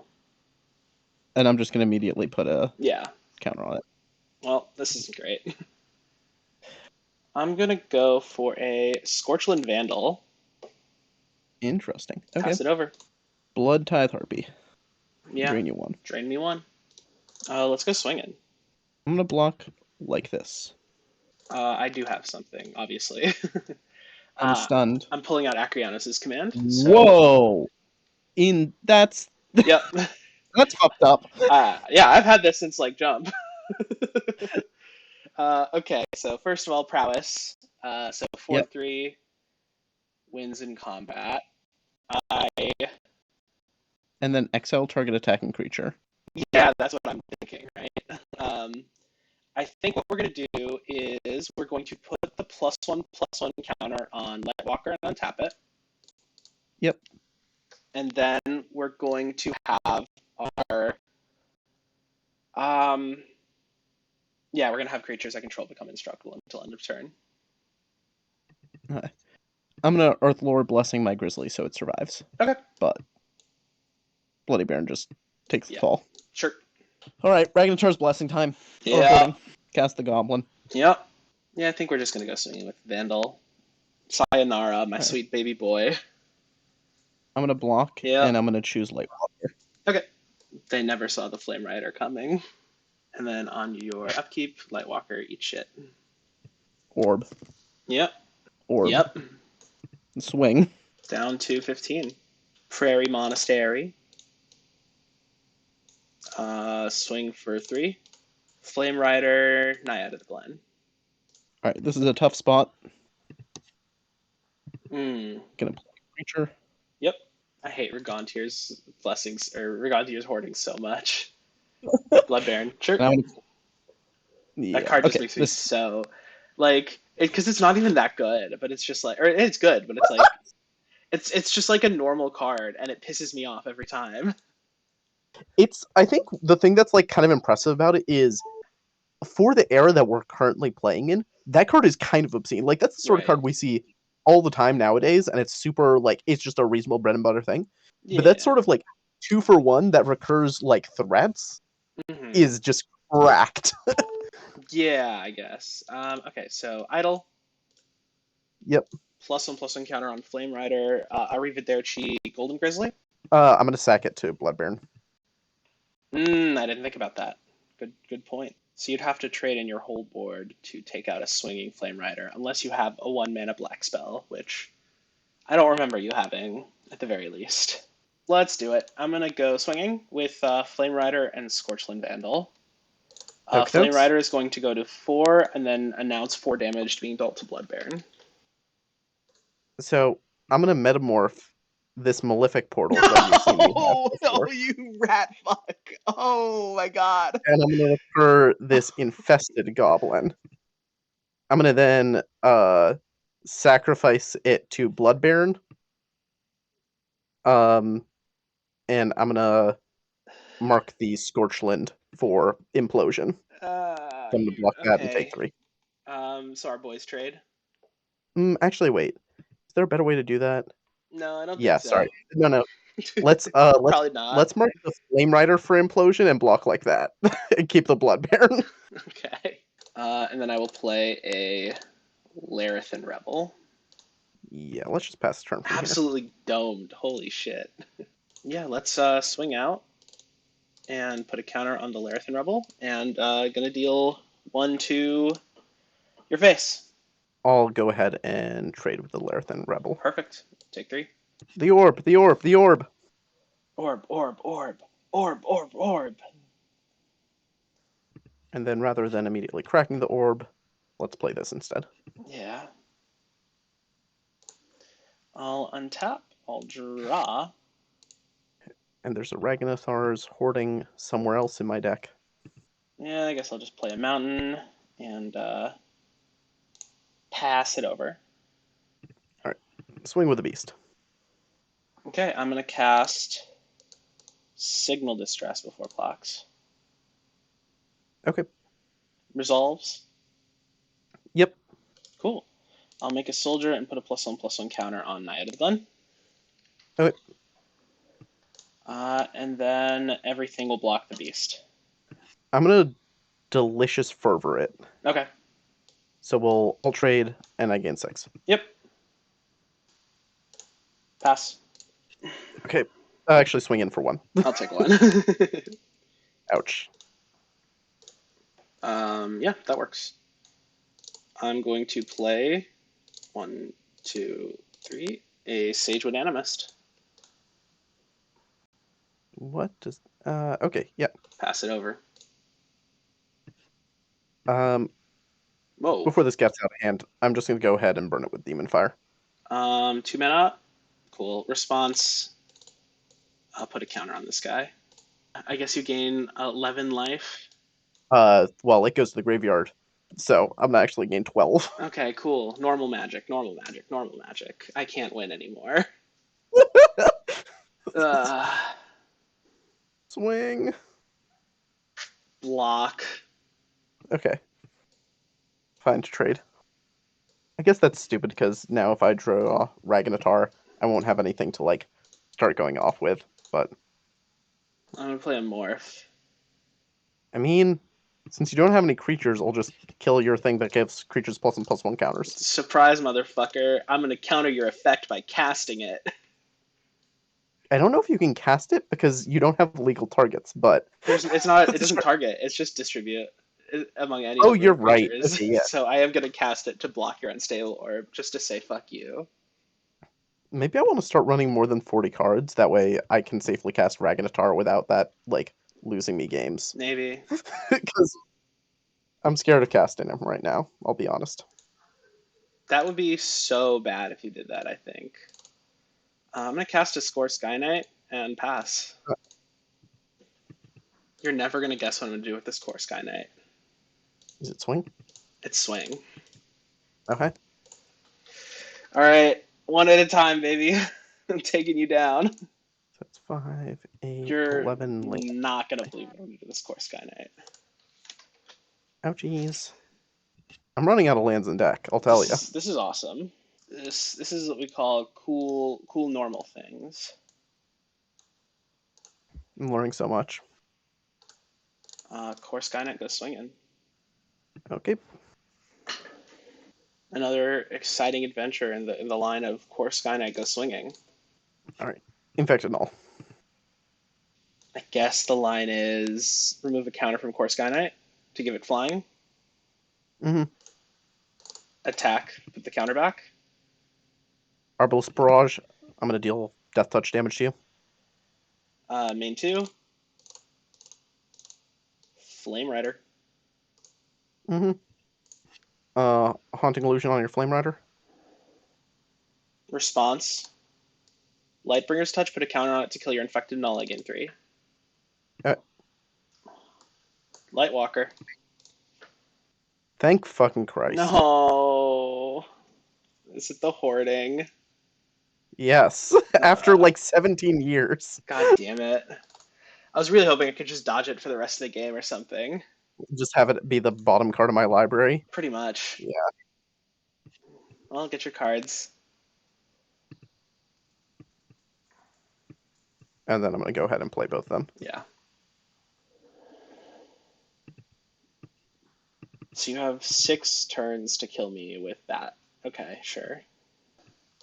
And I'm just going to immediately put a Yeah. counter on it. Well, this isn't great. I'm going to go for a Scorchland Vandal. Interesting. Okay. Pass it over. Blood Tithe Harpy. Yeah. Drain you one. Drain me one. Let's go swinging. I'm going to block like this. I do have something, obviously. I'm stunned. I'm pulling out Acrianos' command. So... Whoa! That's... Yep. That's fucked up. Yeah, I've had this since, like, Jump. Okay, so first of all, Prowess. So 4/3 wins in combat. And then exile target attacking creature. Yeah, that's what I'm thinking, right? I think what we're going to do is we're going to put the +1/+1 counter on Lightwalker and untap it. Yep. And then we're going to have our... Yeah, we're going to have creatures I control become indestructible until end of turn. I'm going to Earthlore Blessing my Grizzly so it survives. Okay. But Bloody Baron just takes the fall. Sure. Alright, Ragnatar's Blessing time. Yeah. Cast the Goblin. Yep. Yeah, I think we're just going to go swinging with Vandal. Sayonara, my sweet baby boy. I'm going to block, and I'm going to choose Lightwalker. Okay. They never saw the Flame Rider coming. And then on your upkeep, Lightwalker, eat shit. Orb. Yep. Orb. Yep. Swing. Down to 15. Prairie Monastery. Swing for 3. Flame Rider, Naiad of the Glen. Alright, this is a tough spot. Gonna play creature. Yep. I hate Regontir's Blessings, or Regontir's Hoarding so much. Blood Baron. Sure. That card just makes me so... Like, because it's not even that good, but it's just like... Or it's good, but it's like... It's just like a normal card, and it pisses me off every time. I think the thing that's like kind of impressive about it is, for the era that we're currently playing in, that card is kind of obscene. Like, that's the sort of card we see all the time nowadays, and it's super, like, it's just a reasonable bread and butter thing. Yeah. But that's sort of like 2-for-1 that recurs like threats is just cracked. Yeah, I guess. Okay, so Idle. Yep. +1/+1 counter on Flame Rider. Arrivederci Golden Grizzly. I'm gonna sack it to Blood Baron. I didn't think about that. Good point. So you'd have to trade in your whole board to take out a swinging Flame Rider, unless you have a 1-mana black spell, which I don't remember you having, at the very least. Let's do it. I'm gonna go swinging with Flame Rider and Scorchland Vandal. Flame Rider is going to go to 4, and then announce 4 damage being dealt to Blood Baron. So I'm gonna metamorph this Malefic Portal. Oh no, you rat fuck! Oh my god! And I'm gonna recur this Infested Goblin. I'm gonna then sacrifice it to Blood Baron. And I'm gonna mark the Scorchland for Implosion. I'm gonna block that and take 3. So our boys trade? Actually, wait. Is there a better way to do that? No, I don't think so. Yeah, sorry. No. Let's Probably not. Let's mark the Flame Rider for Implosion and block like that. And keep the Blood Baron. Okay. And then I will play a Larathan Rebel. Yeah, let's just pass the turn from Absolutely domed. Holy shit. Yeah, let's swing out and put a counter on the Larathan Rebel, and gonna deal 1 to your face. I'll go ahead and trade with the Larathan Rebel. Perfect. Take 3. The orb, the orb, the orb. Orb. And then rather than immediately cracking the orb, let's play this instead. Yeah. I'll untap. I'll draw. And there's a Ragnathar's Hoarding somewhere else in my deck. Yeah, I guess I'll just play a mountain and pass it over. Alright. Swing with the beast. Okay, I'm going to cast Signal Distress before clocks. Okay. Resolves? Yep. Cool. I'll make a soldier and put a +1/+1 counter on Naiad of the Glen. Okay. And then everything will block the beast. I'm gonna delicious fervor it. Okay. So we'll trade, and I gain 6. Yep. Pass. Okay. Actually, swing in for 1. I'll take 1. Ouch. Yeah, that works. I'm going to play 1, 2, 3, a Sagewood Animist. What does? Okay. Yeah. Pass it over. Whoa. Before this gets out of hand, I'm just gonna go ahead and burn it with Demon Fire. 2 mana. Cool. Response. I'll put a counter on this guy. I guess you gain 11 life. Well, it goes to the graveyard, so I'm not actually gain 12. Okay, cool. Normal magic. I can't win anymore. Swing. Block. Okay. Fine to trade. I guess that's stupid because now if I draw Ragnatar, I won't have anything to start going off with. But I'm gonna play a Morph. I mean, since you don't have any creatures, I'll just kill your thing that gives creatures +1/+1 counters. Surprise, motherfucker! I'm gonna counter your effect by casting it. I don't know if you can cast it because you don't have legal targets, but It doesn't target. It's just distribute among any. Oh, number you're of right. creatures. Okay, yeah. So I am gonna cast it to block your unstable orb, just to say fuck you. Maybe I want to start running more than 40 cards. That way I can safely cast Ragnatar without that, losing me games. Maybe. Because I'm scared of casting him right now, I'll be honest. That would be so bad if you did that, I think. I'm gonna cast a Score Sky Knight and pass. You're never gonna guess what I'm gonna do with this Score Sky Knight. Is it swing? It's swing. Okay. Alright, one at a time, baby. I'm taking you down. So that's 5, 8, You're 11 land. not gonna believe what I'm gonna do with this Score Sky Knight. Ouchies. I'm running out of lands in deck, I'll tell you. This is awesome. This is what we call cool normal things. I'm learning so much. Core Skynet goes swinging. Okay. Another exciting adventure in the line of Core Skynet goes swinging. Alright. Infected Null. I guess the line is remove a counter from Core Skynet to give it flying. Mm-hmm. Attack, put the counter back. Arbalest Barrage. I'm going to deal Death Touch damage to you. Main 2. Flame Rider. Mm-hmm. Haunting Illusion on your Flame Rider. Response. Lightbringer's Touch, put a counter on it to kill your infected null again 3. Lightwalker. Thank fucking Christ. No. Is it the hoarding? Yes. After 17 years. God damn it. I was really hoping I could just dodge it for the rest of the game or something. Just have it be the bottom card of my library. Pretty much. Yeah. Well, get your cards. And then I'm going to go ahead and play both of them. Yeah. So you have 6 turns to kill me with that. Okay, sure.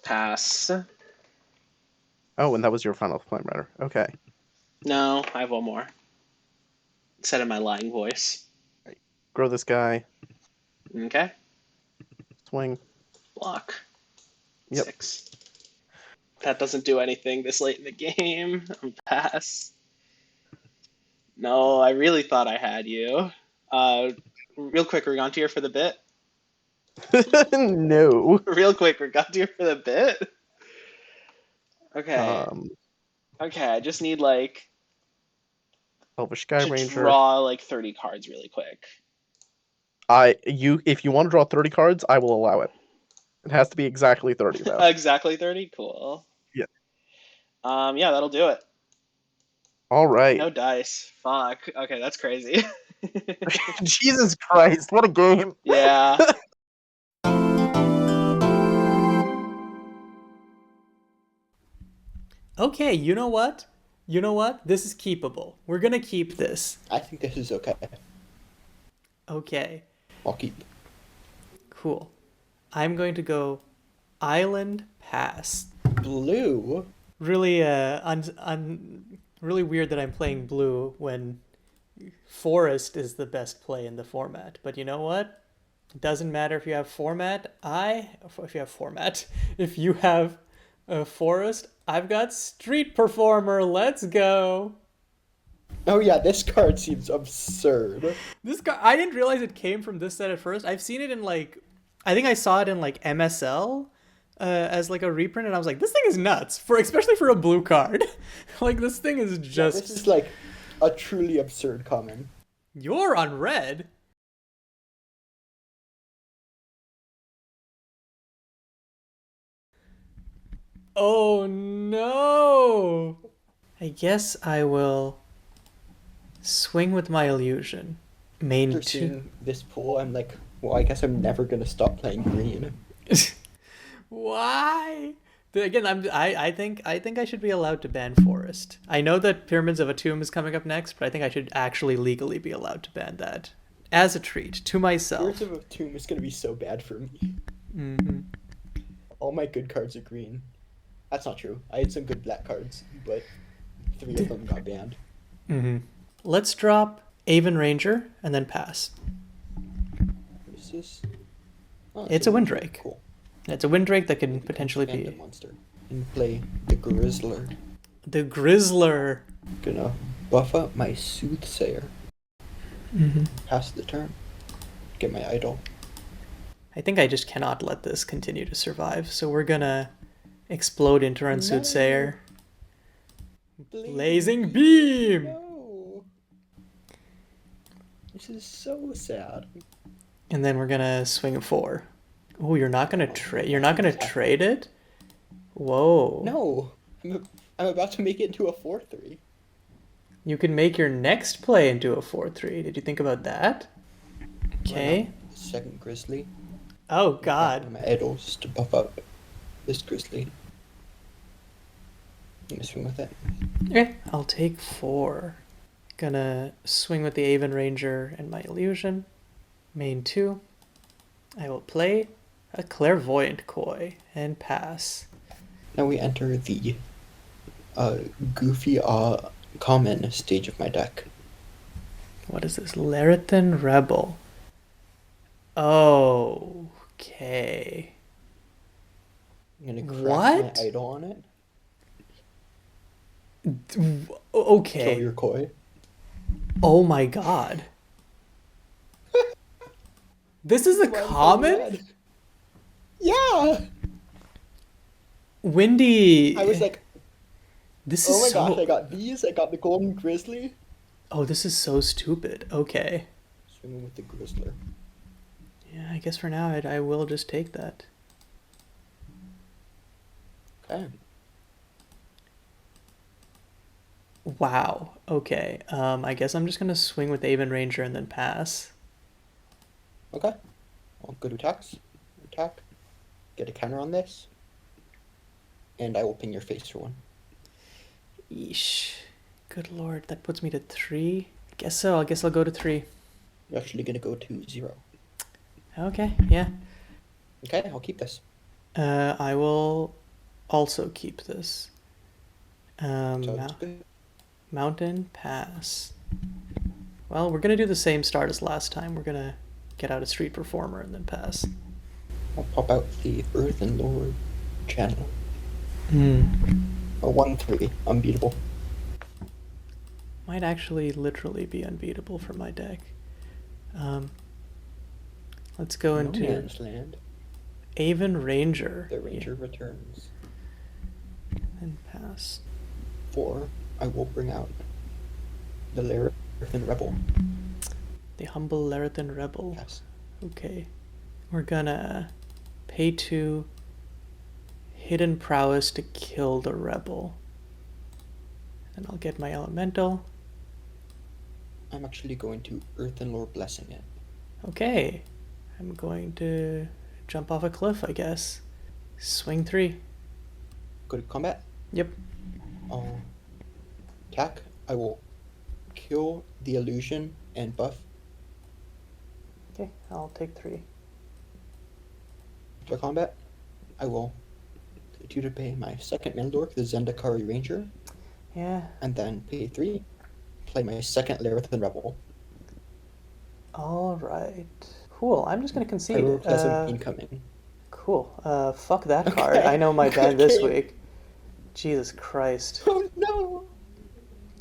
Pass. Oh, and that was your final Flame Rider. Okay. No, I have one more. Said in my lying voice. Grow this guy. Okay. Swing. Block. Yep. 6. That doesn't do anything this late in the game. Pass. No, I really thought I had you. Real quick, Rigantier for the bit. No. Real quick, Rigantier for the bit. Okay. Okay, I just need Elvish Sky to Ranger. draw 30 cards really quick. If you want to draw 30 cards, I will allow it. It has to be exactly 30 though. Exactly 30? Cool. Yeah. Yeah, that'll do it. All right. No dice. Fuck. Okay, that's crazy. Jesus Christ, what a game. Yeah. Okay, you know what? You know what? This is keepable. We're gonna keep this. I think this is okay. Okay, I'll keep. cool. I'm going to go island pass. Blue? Really, really weird that I'm playing blue when forest is the best play in the format. But you know what? It doesn't matter if you have format. If you have a forest, I've got street performer. Let's go. Oh yeah, this card seems absurd. This guy, I didn't realize it came from this set at first. I've seen it in like, I think I saw it in like MSL as like a reprint, and I was like, this thing is nuts for especially for a blue card. Like this thing is just. This is like a truly absurd common. You're on red. Oh no! I guess I will swing with my illusion. Main After 2. seeing this pool, I'm like, well, I guess I'm never gonna stop playing green. Why? Again, I think I should be allowed to ban forest. I know that Pyramids of Atum is coming up next, but I think I should actually legally be allowed to ban that as a treat to myself. Words of a Tomb is gonna be so bad for me. Mm-hmm. All my good cards are green. That's not true. I had some good black cards, but 3 of them got banned. Mm-hmm. Let's drop Avon Ranger and then pass. What is this? Oh, It's a Windrake. Cool. It's a Windrake that could potentially Panda be monster. And play the Grizzler. the Grizzler. Gonna buff up my Soothsayer. Mm-hmm. Pass the turn. Get my idol. I think I just cannot let this continue to survive, so we're gonna explode into our Soothsayer. Blazing Beam! No. This is so sad. And then we're gonna swing a 4. Oh, you're not gonna trade. You're not gonna trade it. Whoa. No. I'm about to make it into a 4-3. You can make your next play into a 4-3. Did you think about that? Okay. Second Grizzly. Oh God. My idols to buff up this Grizzly. I'm gonna swing with it. Okay. I'll take 4. Gonna swing with the Avon Ranger and my illusion. Main 2. I will play a Clairvoyant Koi and pass. Now we enter the goofy common stage of my deck. What is this? Larathan Rebel. Okay. I'm gonna crack What? my idol on it. Kill Okay. your koi. Oh my God. This is a Why am I common? red? Yeah! Windy. I was like, This is oh my so. gosh, I got these, I got the golden grizzly. Oh, this is so stupid. Okay. Swinging with the grizzler. Yeah, I guess for now I will just take that. Okay. Wow. Okay. I guess I'm just gonna swing with Avon Ranger and then pass. Okay. I'll go to attacks. Attack. Get a counter on this. And I will ping your face for 1. Yeesh. Good lord, that puts me to 3. I guess so. I guess I'll go to 3. You're actually gonna go to 0. Okay. Yeah. Okay, I'll keep this. I will also keep this. Sounds good. Mountain Pass. Well, we're gonna do the same start as last time. We're gonna get out a Street Performer and then pass. I'll pop out the Earth and Lord channel. Hmm. A 1-3. Unbeatable. Might actually literally be unbeatable for my deck. Let's go No into man's land. Avon Ranger. The Ranger returns. And pass. 4. I will bring out the Larathan Rebel. The humble Larathan Rebel. Yes. Okay. We're gonna pay 2 Hidden Prowess to kill the Rebel. And I'll get my Elemental. I'm actually going to Earth and Lord Blessing it. Okay. I'm going to jump off a cliff, I guess. Swing 3. Go to combat. Yep. I'll attack, I will kill the illusion and buff. Okay, I'll take 3. To combat, I will do to pay my second Mandork, the Zendikari Ranger, Yeah. and then pay 3, play my second Larathan Rebel. All right. Cool. I'm just gonna concede. Pyroclasm incoming. Cool. Fuck that card. Okay. I know my ban this Okay. week. Jesus Christ. Oh no!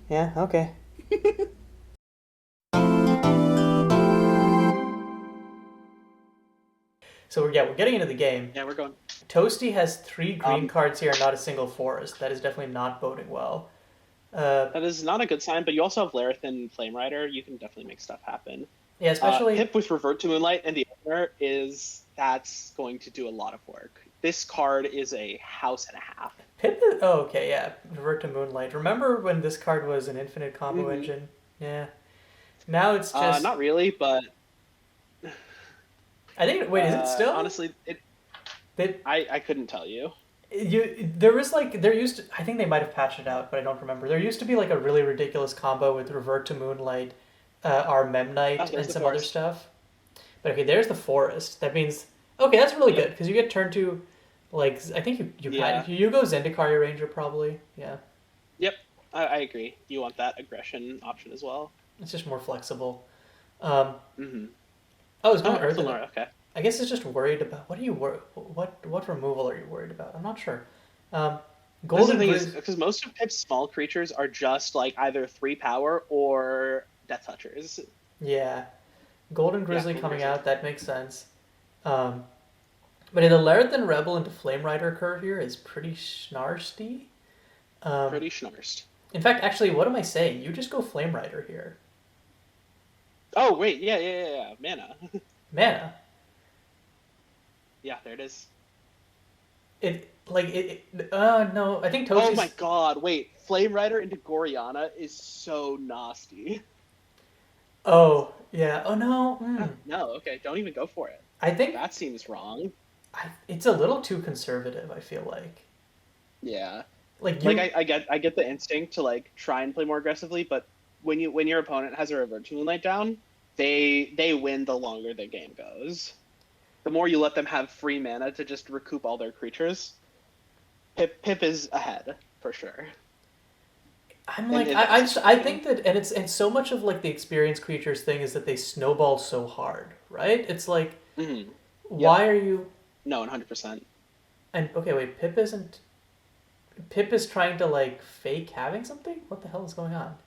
Yeah. Okay. So we're getting into the game. Yeah, we're going. Toasty has 3 green cards here, and not a single forest. That is definitely not boding well. That is not a good sign, but you also have Larathan Flame Rider. You can definitely make stuff happen. Yeah, especially Pip with Revert to Moonlight and the other that's going to do a lot of work. This card is a house and a half. Pip. Oh, okay, yeah. Revert to Moonlight. Remember when this card was an infinite combo engine? Yeah. Now it's just Not really, but I think. Wait, is it still? Honestly, I couldn't tell you. There used to, I think they might have patched it out, but I don't remember. There used to be like a really ridiculous combo with Revert to Moonlight, our Memnite, and some other stuff. But okay, there's the forest. That means okay, that's really good because you get turn 2. Like I think you go Zendikari Ranger probably. Yeah. Yep, I agree. You want that aggression option as well. It's just more flexible. Oh, it's going Earth. Okay. I guess it's just worried about what removal are you worried about? I'm not sure. Golden thing is because most of Pip's small creatures are just like either 3 power or Death Touchers. Yeah, Golden Grizzly coming out, that makes sense. But the Larathan Rebel into Flame Rider curve here is pretty schnarsty. Pretty schnarst. In fact, actually, what am I saying? You just go Flame Rider here. Oh wait, yeah. Mana. Mana. Yeah, there it is. No, I think Toasty's... Oh my god, wait. Flame Rider into Goriana is so nasty. Oh, yeah. Oh, no. No, okay, don't even go for it. I think... That seems wrong. It's a little too conservative, I feel like. Yeah. I get the instinct to, like, try and play more aggressively, but when your opponent has a Revert to Moonlight down, they win the longer the game goes. The more you let them have free mana to just recoup all their creatures, Pip is ahead for sure. I'm like, I think that, and it's so much of like the experienced creatures thing is that they snowball so hard, right? It's like, why are you? No, 100%. And okay, wait, Pip is trying to like fake having something. What the hell is going on?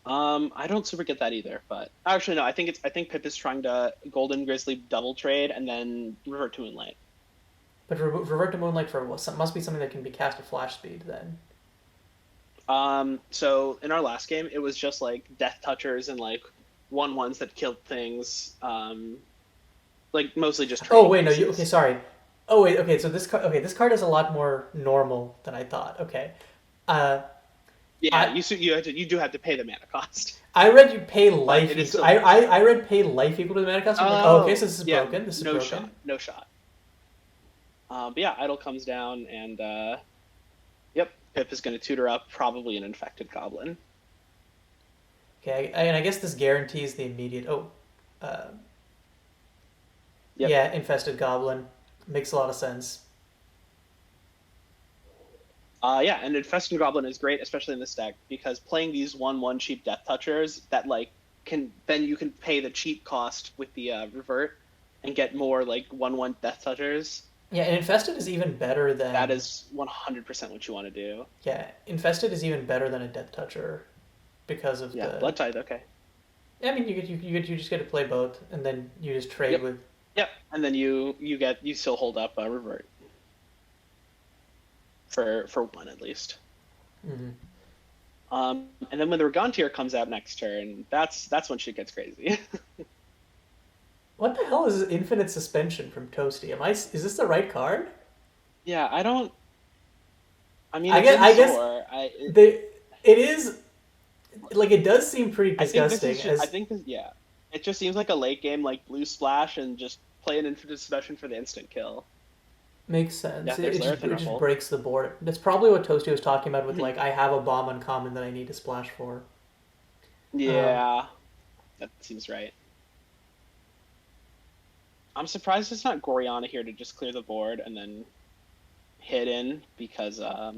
I don't super get that either, but actually no, I think Pip is trying to Golden Grizzly double trade and then Revert to Moonlight. But Revert to Moonlight for what? Must be something that can be cast at flash speed then. So in our last game, it was just like Death Touchers and like 1/1s that killed things. Like mostly just. Oh wait, no, okay, sorry. Oh wait, okay, so this card is a lot more normal than I thought. Okay. Yeah, you do have to pay the mana cost. I read you pay life. I read pay life equal to the mana cost. I'm like, okay, so this is broken. This is broken. No shot. But yeah, Idol comes down, and Pip is going to tutor up probably an infected goblin. Okay, and I guess this guarantees the immediate. Yeah, infested goblin makes a lot of sense. Yeah, and Infested Goblin is great, especially in this deck, because playing these 1/1 cheap Death Touchers that like you can pay the cheap cost with the Revert and get more like 1/1 Death Touchers. Yeah, and Infested is even better than... That is 100% what you want to do. Yeah, Infested is even better than a Death Toucher because of the... Blood Tithe, okay. Yeah, I mean, you just get to play both, and then you just trade with... Yep, and then you still hold up a Revert. For one at least. Mm-hmm. And then when the Regantier comes out next turn, that's when shit gets crazy. What the hell is Infinite Suspension from Toasty? Is this the right card? Yeah, I don't. I mean, it is. Like, it does seem pretty disgusting. It just seems like a late game like Blue Splash and just play an Infinite Suspension for the instant kill. Makes sense. Yeah, there's Laerth and It just Rebel. breaks the board. That's probably what Toasty was talking about with like I have a bomb uncommon that I need to splash for. Yeah, that seems right. I'm surprised it's not Goriana here to just clear the board and then hit in because I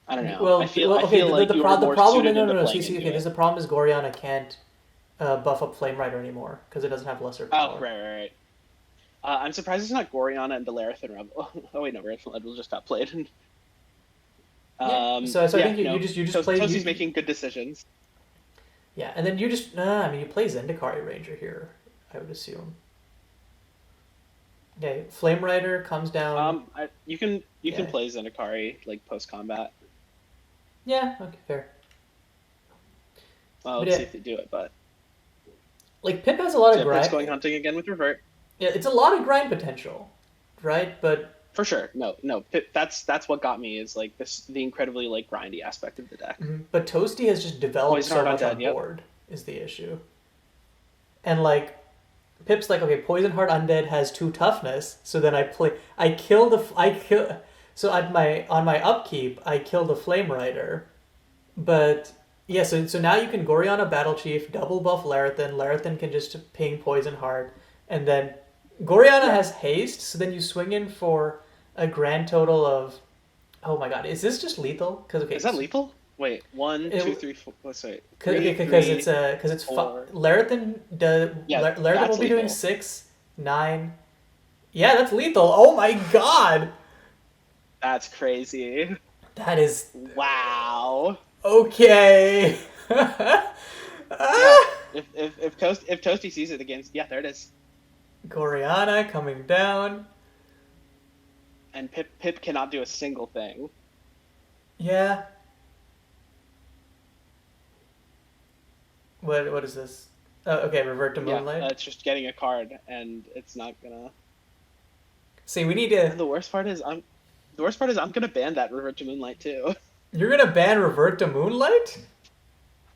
don't know. Well, I feel okay. like you are The more problem. suited No, into no, no. playing See, into okay. it. There's the problem is Goriana can't buff up Flame Rider anymore because it doesn't have lesser power. Oh, right. I'm surprised it's not Goriana and Delarith and Rebel. Oh wait, no, Rebel just got played. So I think you just play. Toasty's making good decisions. Yeah, and then you just I mean you play Zendikari Ranger here, I would assume. Okay, Flame Rider comes down. You can play Zendikari like post combat. Yeah. Okay. Fair. Well, let's see if they do it, but like Pip has a lot of grind. Pip's going hunting again with Revert. Yeah, it's a lot of grind potential, right? But for sure, no. Pip, that's what got me is like the incredibly like grindy aspect of the deck. But Toasty has just developed so much on board is the issue, and like Pip's like, okay, Poison Heart Undead has 2 toughness, so then so on my upkeep I kill the Flame Rider, but yeah, so now you can Goriana Battle Chief, double buff Larathan. Larathan can just ping Poison Heart, and then Goriana has haste, so then you swing in for a grand total of, oh my god, is this just lethal? Is that lethal? Wait, 1, 2, 3, 4. Let's wait. Because it's Larathan Larathan will be doing 6, 9. Yeah, that's lethal. Oh my god, that's crazy. That is wow. Okay. Yeah, if Toasty sees it against, yeah, there it is. Goriana coming down. And Pip cannot do a single thing. Yeah. What is this? Okay, Revert to Moonlight. Yeah, it's just getting a card, and it's not gonna. See, we need to. And the worst part is I'm gonna ban that Revert to Moonlight too. You're gonna ban Revert to Moonlight?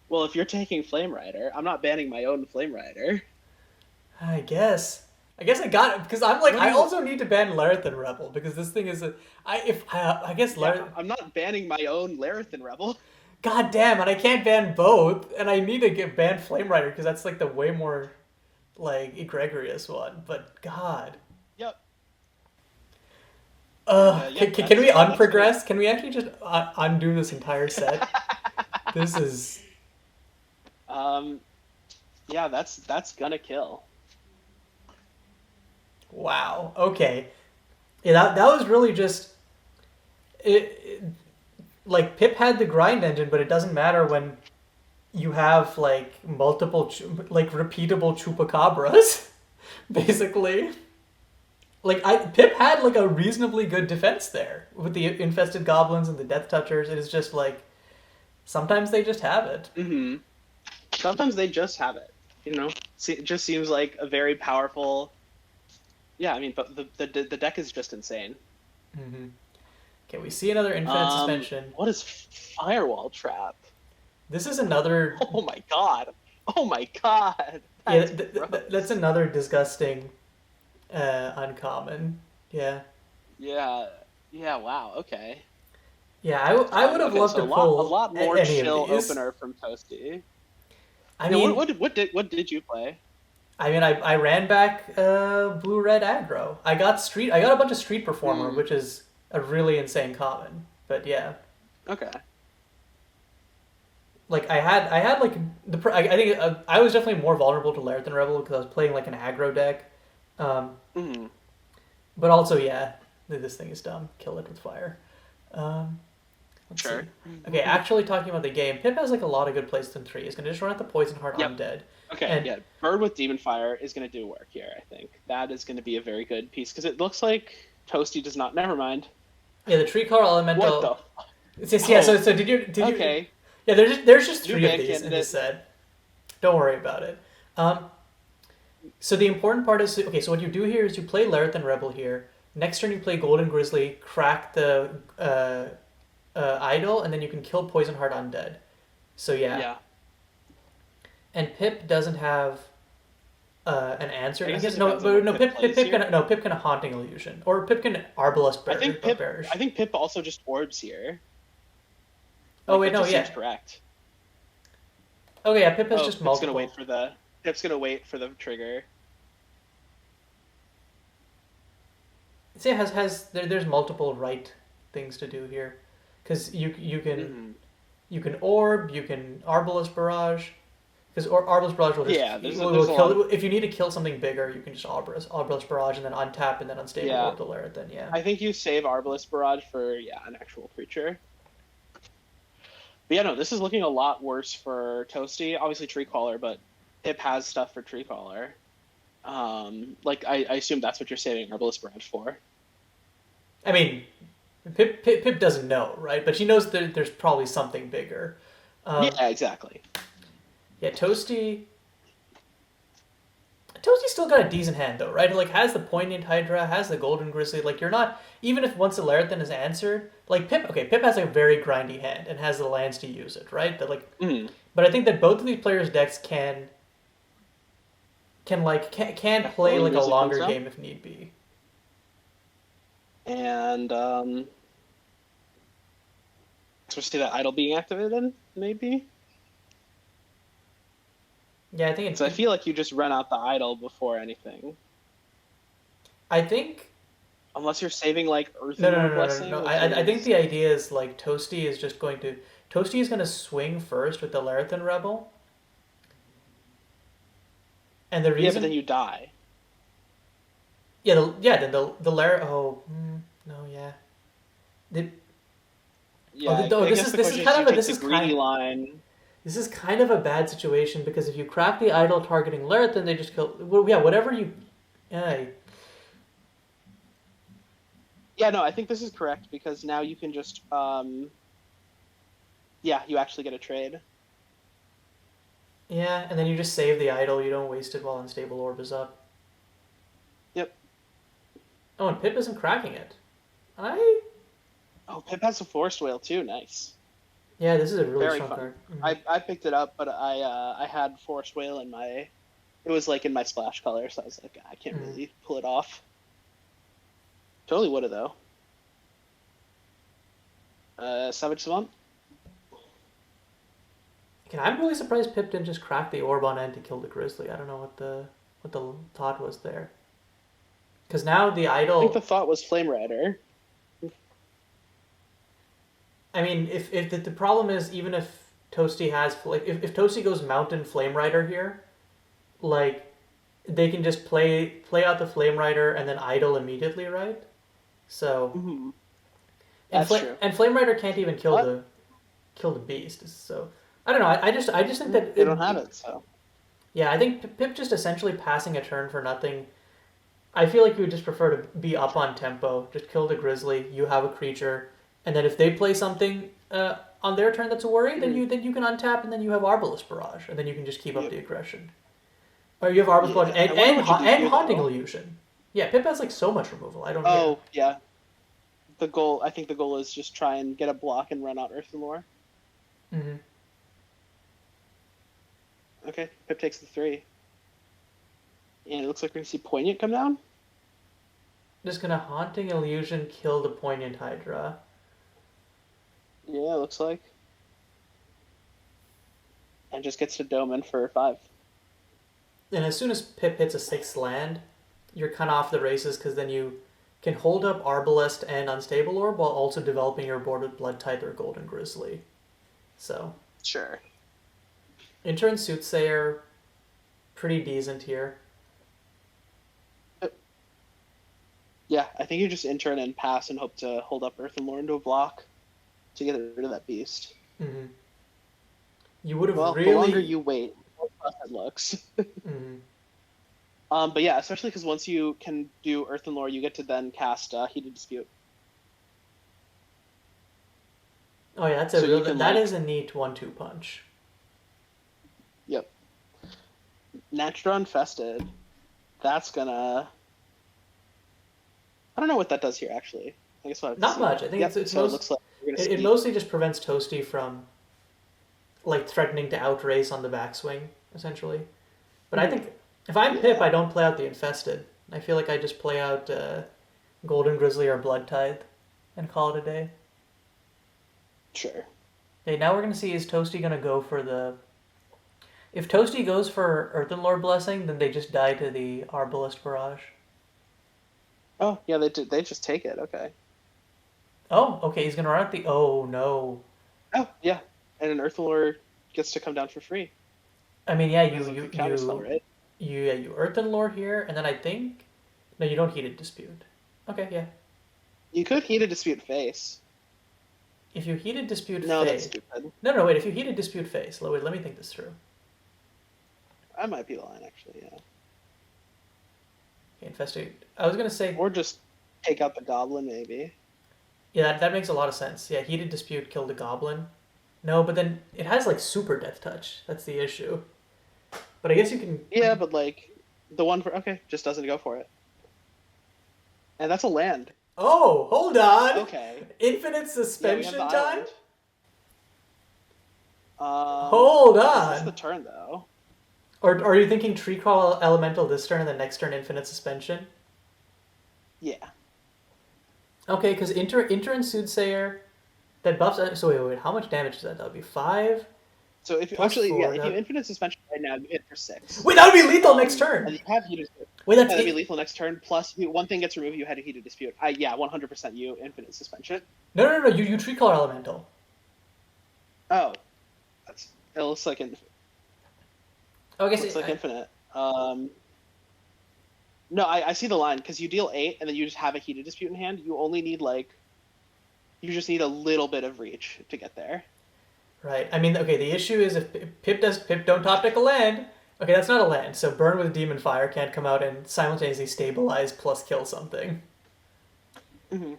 Well, if you're taking Flame Rider, I'm not banning my own Flame Rider. I guess I got it because I'm like I also need to ban Larathan Rebel because this thing is I guess I'm not banning my own Larathan Rebel. God damn, and I can't ban both, and I need to get ban Flame Rider because that's like the way more like egregious one. But God. Yep. Can we unprogress? Can we actually just undo this entire set? This is. Yeah, that's gonna kill. Wow. Okay. Yeah, that was really just. Like Pip had the grind engine, but it doesn't matter when you have like multiple repeatable chupacabras, basically. Like Pip had like a reasonably good defense there with the infested goblins and the death touchers. It is just like sometimes they just have it. Mm-hmm. Sometimes they just have it. You know, it just seems like a very powerful. Yeah, I mean, but the deck is just insane. Mm-hmm. Okay, we see another infinite suspension. What is Firewall Trap? This is another. Oh my god! Oh my god! That's another disgusting uncommon. Yeah. Yeah. Yeah. Wow. Okay. Yeah, I would have loved to pull a lot more any chill of these. opener from Toasty. I mean, what did you play? I mean, I ran back blue red aggro. I got a bunch of street performer, which is a really insane common. But yeah. Okay. Like I had like I think I was definitely more vulnerable to Larathan Rebel because I was playing like an aggro deck. But also, yeah, this thing is dumb. Kill it with fire. Let's Sure. see. Okay, actually talking about the game, Pip has like a lot of good plays in 3. He's gonna just run out the Poison Heart Undead. Okay, yeah. Bird with Demon Fire is gonna do work here. I think that is gonna be a very good piece because it looks like Toasty does not. Never mind. Yeah, the Tree Color Elemental. What the? It's just, yeah. So did you? Okay. Yeah, there's just 3 of these candidate. in this set. Don't worry about it. So the important part is okay. So what you do here is you play Larathan Rebel here. Next turn you play Golden Grizzly, crack the Idol, and then you can kill Poison Heart Undead. So yeah. Yeah. And Pip doesn't have an answer. I I guess guess it no, depends on but what no. Pip plays here. Pip can haunting illusion, or Pip can arbalest bearish. I think Pip also just orbs here. Oh wait, that no, just yeah. seems correct. Okay, yeah. Pip has just Pip's multiple. Pip's gonna wait for the trigger. See, it there's multiple right things to do here, because you can orb, you can arbalest barrage, because arbalest barrage will just will kill. If you need to kill something bigger, you can just arbalest barrage and then untap and then unstable orb the lair. Then yeah. I think you save arbalest barrage for an actual creature. But yeah, no, this is looking a lot worse for Toasty. Obviously Tree Caller, but Pip has stuff for Tree Caller. I assume that's what you're saving Arbalest Barrage for. I mean, Pip doesn't know, right? But she knows that there's probably something bigger. Yeah, exactly. Yeah, Toasty still got a decent hand though, right? Like has the Poignant Hydra, has the Golden Grizzly. Like you're not, even if once the Laerthan is answered, like Pip has a very grindy hand and has the lands to use it, right? That like, but I think that both of these players' decks can play like a longer game if need be. And so see that idol being activated, maybe. Yeah, I think it's. So I feel like you just run out the idol before anything. I think. Unless you're saving like Earth. No. I think the idea is like Toasty is going to swing first with the Laerthan Rebel. And the reason. Yeah, but then you die. Then the Lair. Oh no, yeah. This is kind of a bad situation because if you crack the idol targeting Laerthan, they just kill. Well, yeah, whatever you. Yeah. Yeah, no, I think this is correct because now you can just. You actually get a trade. Yeah, and then you just save the idol. You don't waste it while Unstable Orb is up. Yep. Oh, and Pip isn't cracking it. Oh, Pip has a Forest Whale too. Nice. Yeah, this is a really Very strong fun. card. Mm-hmm. I picked it up, but I had Forest Whale in my. It was like in my splash color, so I was like, I can't really pull it off. Totally would have though. Savage Swamp. I'm really surprised Pip didn't just crack the orb on end to kill the Grizzly. I don't know what the thought was there. Because now the idol. I think the thought was Flame Rider. I mean, if the problem is even if Toasty has like if Toasty goes Mountain Flame Rider here, like they can just play out the Flame Rider and then idle immediately, right? So. Mm-hmm. That's true. And Flame Rider can't even kill the beast. So I don't know. I just think that they don't have it. So yeah, I think Pip just essentially passing a turn for nothing. I feel like you would just prefer to be up on tempo, just kill the Grizzly. You have a creature, and then if they play something on their turn that's a worry, then you can untap, and then you have Arbalest Barrage, and then you can just keep up the aggression. Or you have Arbalest Barrage and Haunting Illusion. Yeah, Pip has like so much removal. I don't. Oh yeah. I think the goal is just try and get a block and run out Earthenlore. Mm-hmm. Okay, Pip takes the 3. And it looks like we're going to see Poignant come down. Just going to Haunting Illusion kill the Poignant Hydra. Yeah, it looks like. And just gets to Doman for 5. And as soon as Pip hits a 6th land, you're kind of off the races because then you can hold up Arbalest and Unstable Orb while also developing your board with Blood Tithe or Golden Grizzly. So. Sure. In-turn Soothsayer, pretty decent here. Yeah, I think you just in-turn and pass and hope to hold up Earthenlore into a block to get rid of that beast. Mm-hmm. You would have the longer you wait, the more tough it looks. Mm-hmm. But yeah, especially because once you can do Earthenlore, you get to then cast Heated Dispute. Oh yeah, that is a neat 1-2 punch. Yep. Natural Infested. That's gonna. I don't know what that does here actually. I guess we'll have to Not see. much. I think it looks like it mostly just prevents Toasty from like threatening to outrace on the backswing, essentially. But I think If I'm Pip, Yeah. I don't play out the Infested. I feel like I just play out Golden Grizzly or Blood Tithe and call it a day. Sure. Okay, now we're gonna see, is Toasty gonna go for the... If Toasty goes for Earthen Lord Blessing, then they just die to the Arbalest Barrage. Oh, yeah, they just take it. Okay. Oh, okay, he's gonna run at the... Oh, no. Oh, yeah. And an Earthlord gets to come down for free. I mean, yeah, Because of the counterspell, right? you Earthen Lord here, and then I think... No, you don't Heated Dispute. Okay, yeah. You could Heated Dispute face. If you Heated Dispute No, that's face... stupid. No, wait, if you Heated Dispute face... Wait, let me think this through. I might be lying, actually, yeah. Okay, Infestate... I was gonna say... Or just take out the Goblin, maybe. Yeah, that makes a lot of sense. Yeah, Heated Dispute killed the Goblin. No, but then it has, like, super Death Touch. That's the issue. But I guess you can... Yeah, but, like, the one for... Okay, just doesn't go for it. And that's a land. Oh, hold on! Okay. Infinite Yeah, we have suspension the time? island. Hold This is the on! turn, though. Or are you thinking Tree Crawl Elemental this turn and the next turn Infinite Suspension? Yeah. Okay, because Inter and Soothsayer, that buffs... So wait, how much damage is that? That would be 5? So if you Plus actually, 4, yeah, if that- you Infinite Suspension right now, you hit for 6. Wait, that would be lethal next And turn! you have Heated Wait, Yeah, that's... that'd be lethal next turn. Plus, one thing gets removed, you had a Heated Dispute. Yeah, 100% you Infinite Suspension. No, you Tree Crawl Elemental. Oh, it looks like Oh, I guess looks like Infinite. No, I see the line because you deal 8 and then you just have a Heated Dispute in hand. You only need you just need a little bit of reach to get there. Right. I mean, okay, the issue is if Pip don't top deck a land, okay, that's not a land, so Burn with Demon Fire can't come out and simultaneously stabilize plus kill something. Mm-hmm.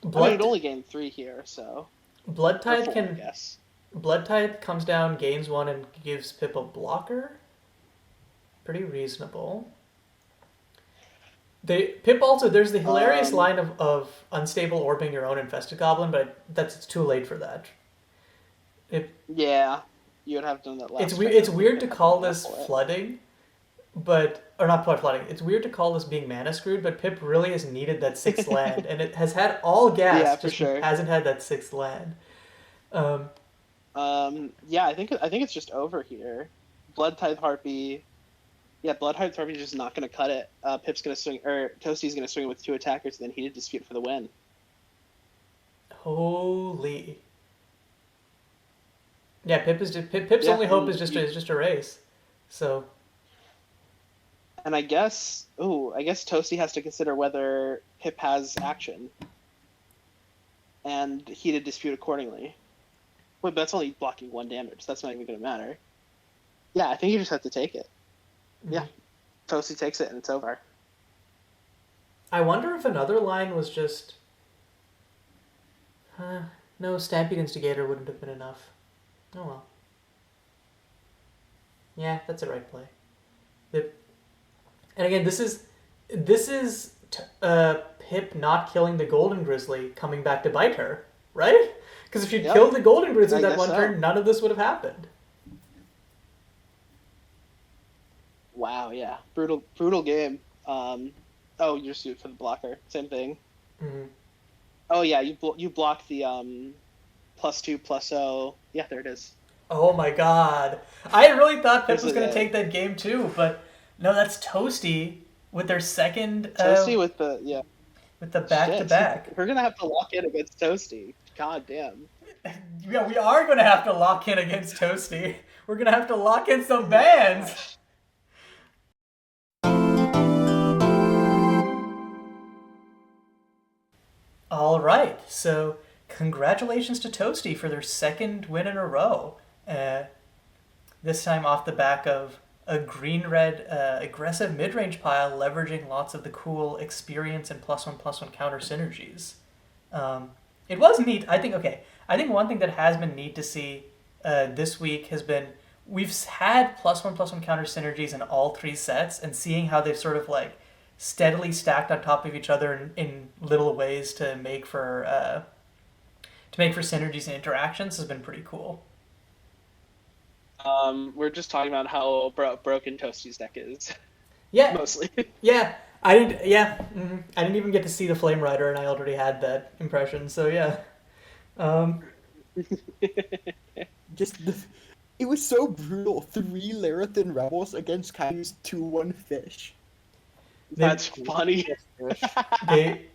Blood, It only gained 3 here, so... Blood Or Tithe 4, I can... guess. Blood Tithe comes down, gains 1, and gives Pip a blocker. Pretty reasonable. Pip also, there's the hilarious line of unstable orbing your own infested goblin, but it's too late for that. Yeah, you would have done that last It's turn. weird to call this For it. flooding, or not flooding. It's weird to call this being mana screwed, but Pip really has needed that 6th land, and it has had all gas, Yeah, for just sure. hasn't had that 6th land. Yeah, I think it's just over here. Blood Tithe Harpy. Yeah, Blood Tithe Harpy is just not going to cut it. Pip's going to swing, or Toasty's going to swing with 2 attackers, and then Heated Dispute for the win. Holy. Yeah, Pip's Yeah, only hope and is just a race. So And I guess Toasty has to consider whether Pip has action, and Heated Dispute accordingly. Wait, but that's only blocking 1 damage. That's not even going to matter. Yeah, I think you just have to take it. Yeah, Toasty takes it, and it's over. I wonder if another line was just no, Stampede Instigator wouldn't have been enough. Oh well. Yeah, that's a right play. And again, this is Pip not killing the Golden Grizzly coming back to bite her, right? Because if you Yep. killed the Golden Grizzly I that guess one so. turn, none of this would have happened. Wow, yeah, brutal game. Oh, you just do it for the blocker. Same thing. Mm-hmm. Oh yeah, you block the +2/+0. Yeah, there it is. Oh my god. I really thought Pip This was is going to it. take that game too, but no, that's Toasty with their second Toasty with the with the back-to-back. Shit. We're gonna have to lock in against Toasty. God damn. Yeah, we are going to have to lock in against Toasty. We're going to have to lock in some bans. All right, so congratulations to Toasty for their second win in a row. This time off the back of a green-red aggressive mid-range pile, leveraging lots of the cool experience and +1/+1 counter synergies. It was neat. I think one thing that has been neat to see this week has been we've had +1/+1 counter synergies in all 3 sets, and seeing how they've sort of like steadily stacked on top of each other in little ways to make for synergies and interactions has been pretty cool. We're just talking about how broken Toasty's deck is, Yeah, mostly. yeah. I didn't. Yeah, I didn't even get to see the Flame Rider, and I already had that impression. So yeah. Um, Just it was so brutal. 3 Larathan Rebels against Kaiu's 2-1 fish. they That's funny. they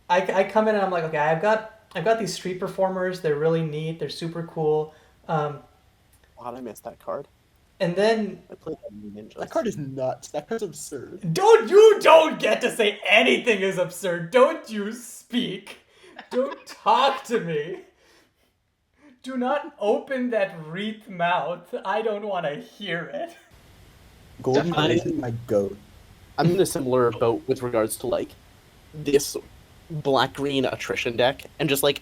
I come in and I'm like, okay, I've got these street performers. They're really neat. They're super cool. Um, God, I missed that card. and then I played that in Ninjas. That card is nuts. That card's absurd. don't get to say anything is absurd. Don't you speak. Don't talk to me. Do not open that wreath mouth. I don't want to hear it. Golden Definitely. is my goat. I'm in a similar boat with regards to like this black-green attrition deck, and just like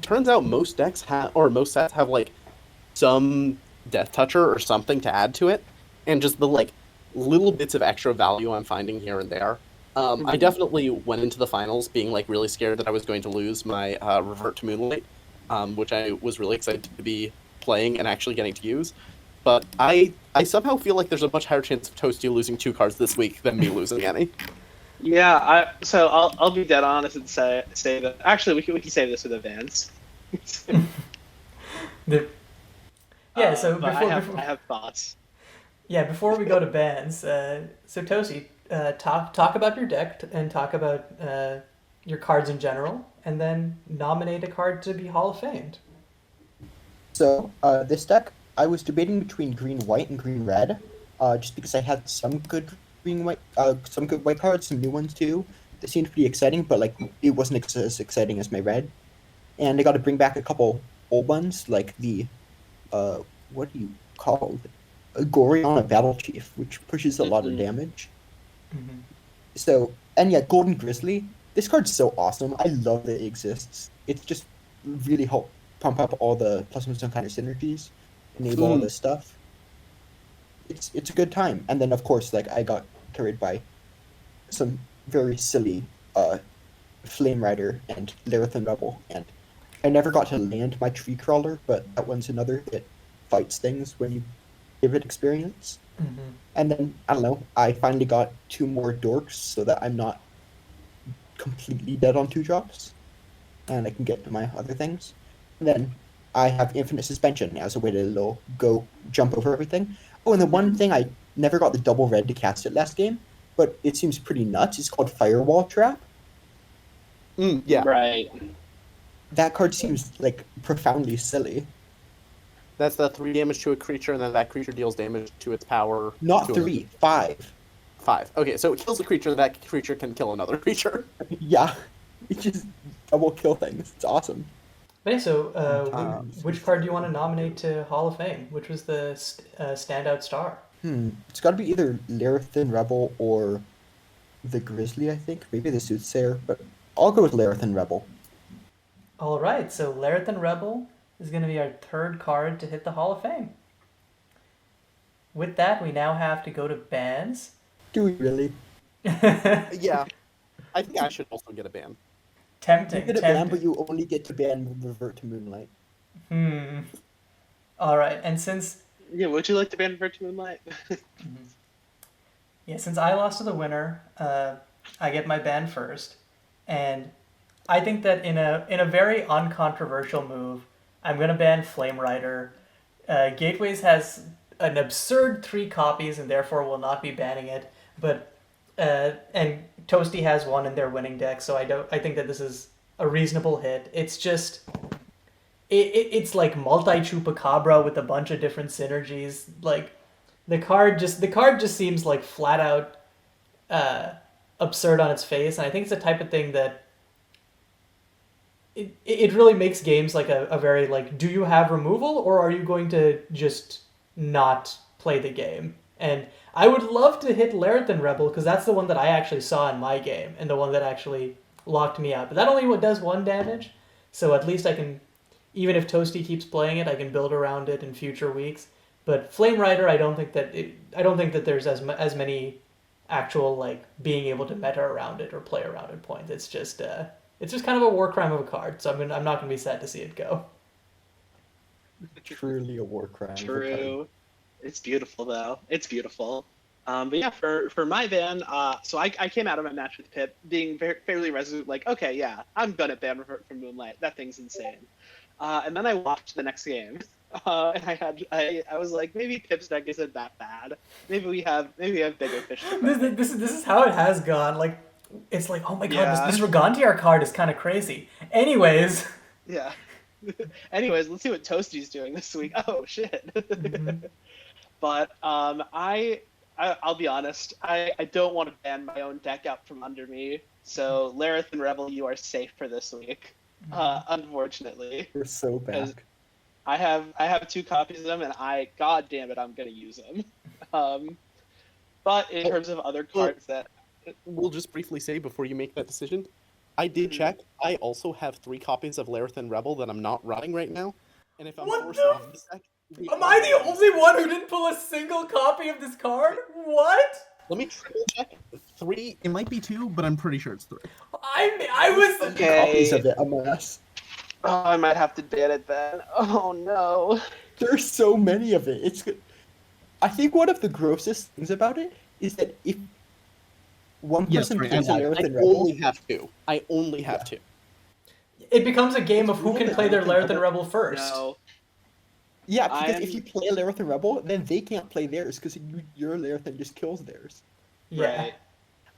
turns out most decks have, or most sets have like some Death Toucher or something to add to it, and just the like little bits of extra value I'm finding here and there. I definitely went into the finals being like really scared that I was going to lose my Revert to Moonlight, which I was really excited to be playing and actually getting to use. But I somehow feel like there's a much higher chance of Toasty losing 2 cards this week than me losing any. Yeah, I'll be dead honest and say that actually we can say this with Advance. Yeah. So But before I have thoughts. yeah, before we go to bans, so Tosi, talk about your deck and talk about your cards in general, and then nominate a card to be Hall of Famed. So, this deck, I was debating between green-white and green-red, just because I had some good green-white, some good white cards, some new ones too. That seemed pretty exciting, but like it wasn't as exciting as my red. And I got to bring back a couple old ones, like the, what do you call it? A Goriana Battle Chief, which pushes a lot of damage. Mm-hmm. So, and yeah, Golden Grizzly. This card's so awesome. I love that it exists. It's just really help pump up all the plus and some kind of synergies, enable all this stuff. It's a good time. And then of course, like I got carried by some very silly Flame Rider and Larathan Rebel, and I never got to land my Tree Crawler, but that one's another that fights things when you give it experience. Mm-hmm. And then, I don't know, I finally got 2 more Dorks so that I'm not completely dead on 2 drops. And I can get to my other things. And then I have Infinite Suspension as a way to jump over everything. Oh, and the one thing I never got the double red to cast it last game, but it seems pretty nuts. It's called Firewall Trap. Yeah. Right. That card seems like profoundly silly. That's the 3 damage to a creature, and then that creature deals damage to its power. Not to 3, 5. 5. Okay, so it kills a creature, that creature can kill another creature. Yeah, it just double kill things. It's awesome. But yeah, so which card do you want to nominate to Hall of Fame? Which was the standout star? It's got to be either Larathan Rebel or the Grizzly, I think. Maybe the Soothsayer, but I'll go with Larathan Rebel. All right, so Larathan Rebel is going to be our 3rd card to hit the Hall of Fame. With that, we now have to go to bans. Do we really? Yeah. I think I should also get a ban. Tempting. You get a ban, but you only get to ban Revert to Moonlight. All right, and since Yeah, would you like to ban Virtue Moonlight? since I lost to the winner, I get my ban first, and I think that in a very uncontroversial move, I'm gonna ban Flame Rider. Gateways has an absurd 3 copies and therefore will not be banning it, but and Toasty has 1 in their winning deck, so I think that this is a reasonable hit. It's just it's like multi Chupacabra with a bunch of different synergies. Like the card just seems like flat out absurd on its face, and I think it's the type of thing that it really makes games like a very like, do you have removal or are you going to just not play the game? And I would love to hit Larathan Rebel because that's the one that I actually saw in my game and the one that actually locked me out. But that only does 1 damage, so at least I can, even if Toasty keeps playing it, I can build around it in future weeks. But Flame Rider, I don't think that there's as many actual like being able to meta around it or play around it points. It's just kind of a war crime of a card. So I'm not gonna be sad to see it go. Truly a war crime. True. It's beautiful though. It's beautiful. But yeah, for my ban, so I came out of my match with Pip being fairly resolute, like, okay, yeah, I'm gonna ban Revert from Moonlight. That thing's insane. And then I watched the next game, and I was like, maybe Pip's deck isn't that bad. Maybe we have bigger fish to fry. This is how it has gone. Like, it's like, oh my god, Yeah. this Regantiar card is kind of crazy. Anyways. Yeah. Anyways, let's see what Toasty's doing this week. Oh shit. But I'll be honest. I don't want to ban my own deck out from under me. So Lareth and Rebel, you are safe for this week. Unfortunately, We're so Because- back. I have 2 copies of them, and god damn it, I'm gonna use them. But in terms of other cards that We'll just briefly say before you make that decision, I did check. I also have 3 copies of Lareth and Rebel that I'm not running right now. And if I'm What forced the off this deck, Am I the only one who didn't pull a single copy of this card? What? Let me triple check. 3. It might be 2, but I'm pretty sure it's 3. I was Okay. Copies of it, a mess. I might have to ban it then. Oh no. There's so many of it. It's good. I think one of the grossest things about it is that if one person plays a Lareth I and Rebel, only have 2. I only have 2. It becomes a game of who can play their Lareth and Rebel first. No. yeah, because I'm- if you play a Lareth and Rebel, then they can't play theirs because your Lareth and just kills theirs. Yeah.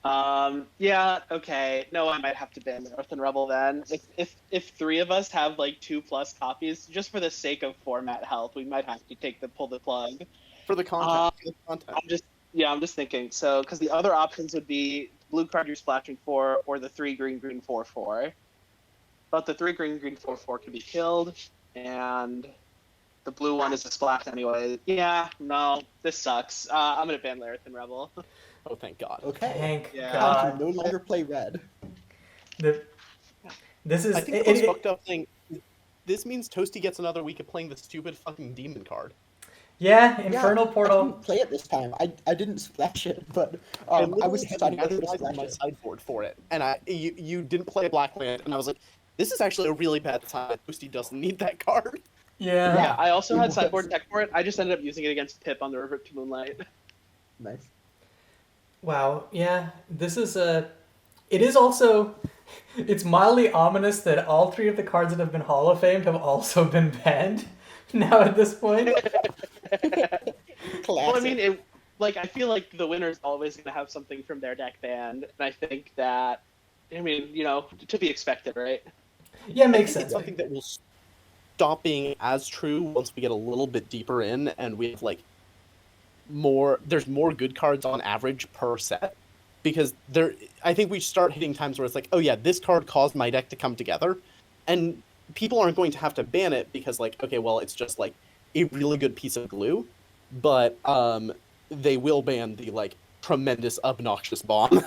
Right. Yeah, okay. No, I might have to ban North and Rebel then. If 3 of us have like 2+ copies, just for the sake of format health, we might have to pull the plug. For the content. For the content. I'm just thinking. So, because the other options would be blue card you're splashing for, or the 3 green 4/4. But the 3 green 4/4 can be killed, and the blue one is a splash anyway. Yeah, no, this sucks. I'm gonna ban Lareth and Rebel. Oh, thank God. Okay. Thank Yeah. I God. can no longer play red. This is I think the most fucked up thing. This means Toasty gets another week of playing the stupid fucking demon card. yeah, Infernal I Portal. didn't play it this time. I didn't splash it, but I I was literally had deciding whether to Netherlight on splash my it. sideboard for it, and you didn't play a black land, and I was like, this is actually a really bad time. Toasty doesn't need that card. Yeah. Yeah, I also it had was. sideboard tech for it. I just ended up using it against Pip on the Revert to Moonlight. Nice. Wow. Yeah. This is a. It is also. It's mildly ominous that all 3 of the cards that have been Hall of Famed have also been banned. Now at this point. Classic. Well, I mean, I feel like the winner's always going to have something from their deck banned, and I think that, to be expected, right? Yeah, I makes think sense. it's something that will stop being as true once we get a little bit deeper in, and we have there's more good cards on average per set, because I think we start hitting times where it's like, oh yeah, this card caused my deck to come together, and people aren't going to have to ban it because okay, well, it's just a really good piece of glue, but they will ban the tremendous obnoxious bomb.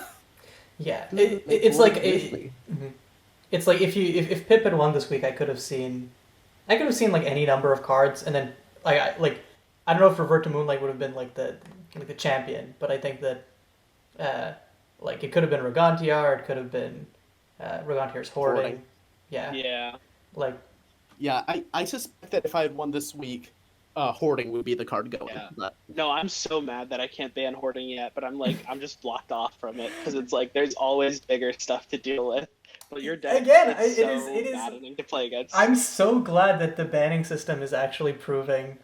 Yeah. It's like Grizzly. it's like if Pip had won this week, I could have seen any number of cards, and then I don't know if Revert to Moonlight would have been the champion, but I think that it could have been Regantiar, it could have been Regantiar's Hoarding. Hoarding. Yeah. Yeah. Yeah, I suspect that if I had won this week, Hoarding would be the card going. Yeah. But No, I'm so mad that I can't ban Hoarding yet, but I'm just blocked off from it because it's there's always bigger stuff to deal with. But your deck Again, is it so is- maddening to play against. I'm so glad that the banning system is actually proving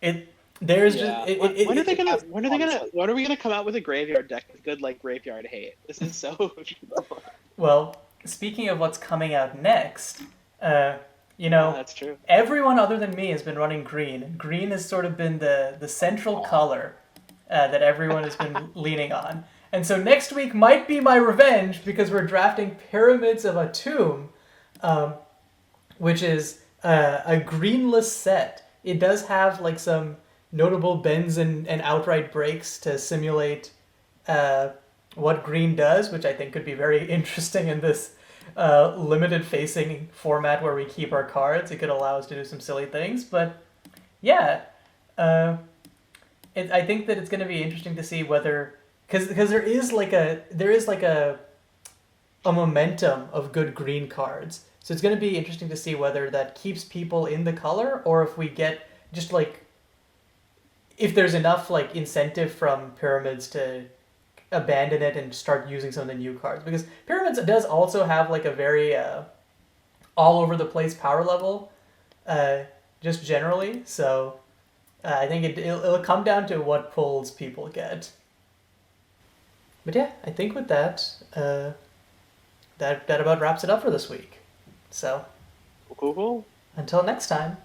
it. There's Yeah. just When are we gonna come out with a graveyard deck with good graveyard hate? This is so. well. Speaking of what's coming out next, That's true. everyone other than me has been running green, and green has sort of been the central color that everyone has been leaning on. And so next week might be my revenge because we're drafting Pyramids of Atum, which is a greenless set. It does have some notable bends and outright breaks to simulate what green does, which I think could be very interesting in this limited facing format where we keep our cards. It could allow us to do some silly things, but yeah, I think that it's going to be interesting to see whether because there is a momentum of good green cards So it's going to be interesting to see whether that keeps people in the color, or if we get just like, if there's enough like incentive from Pyramids to abandon it and start using some of the new cards. Because Pyramids does also have like a very all over the place power level, just generally. So I think it'll come down to what pulls people get. But yeah, I think with that, that about wraps it up for this week. So, Cool. until next time,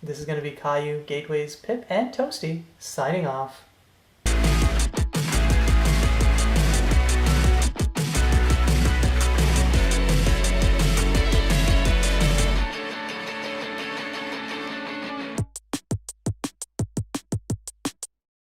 this is going to be Kayiu, Gateways, Pip, and Toasty signing off.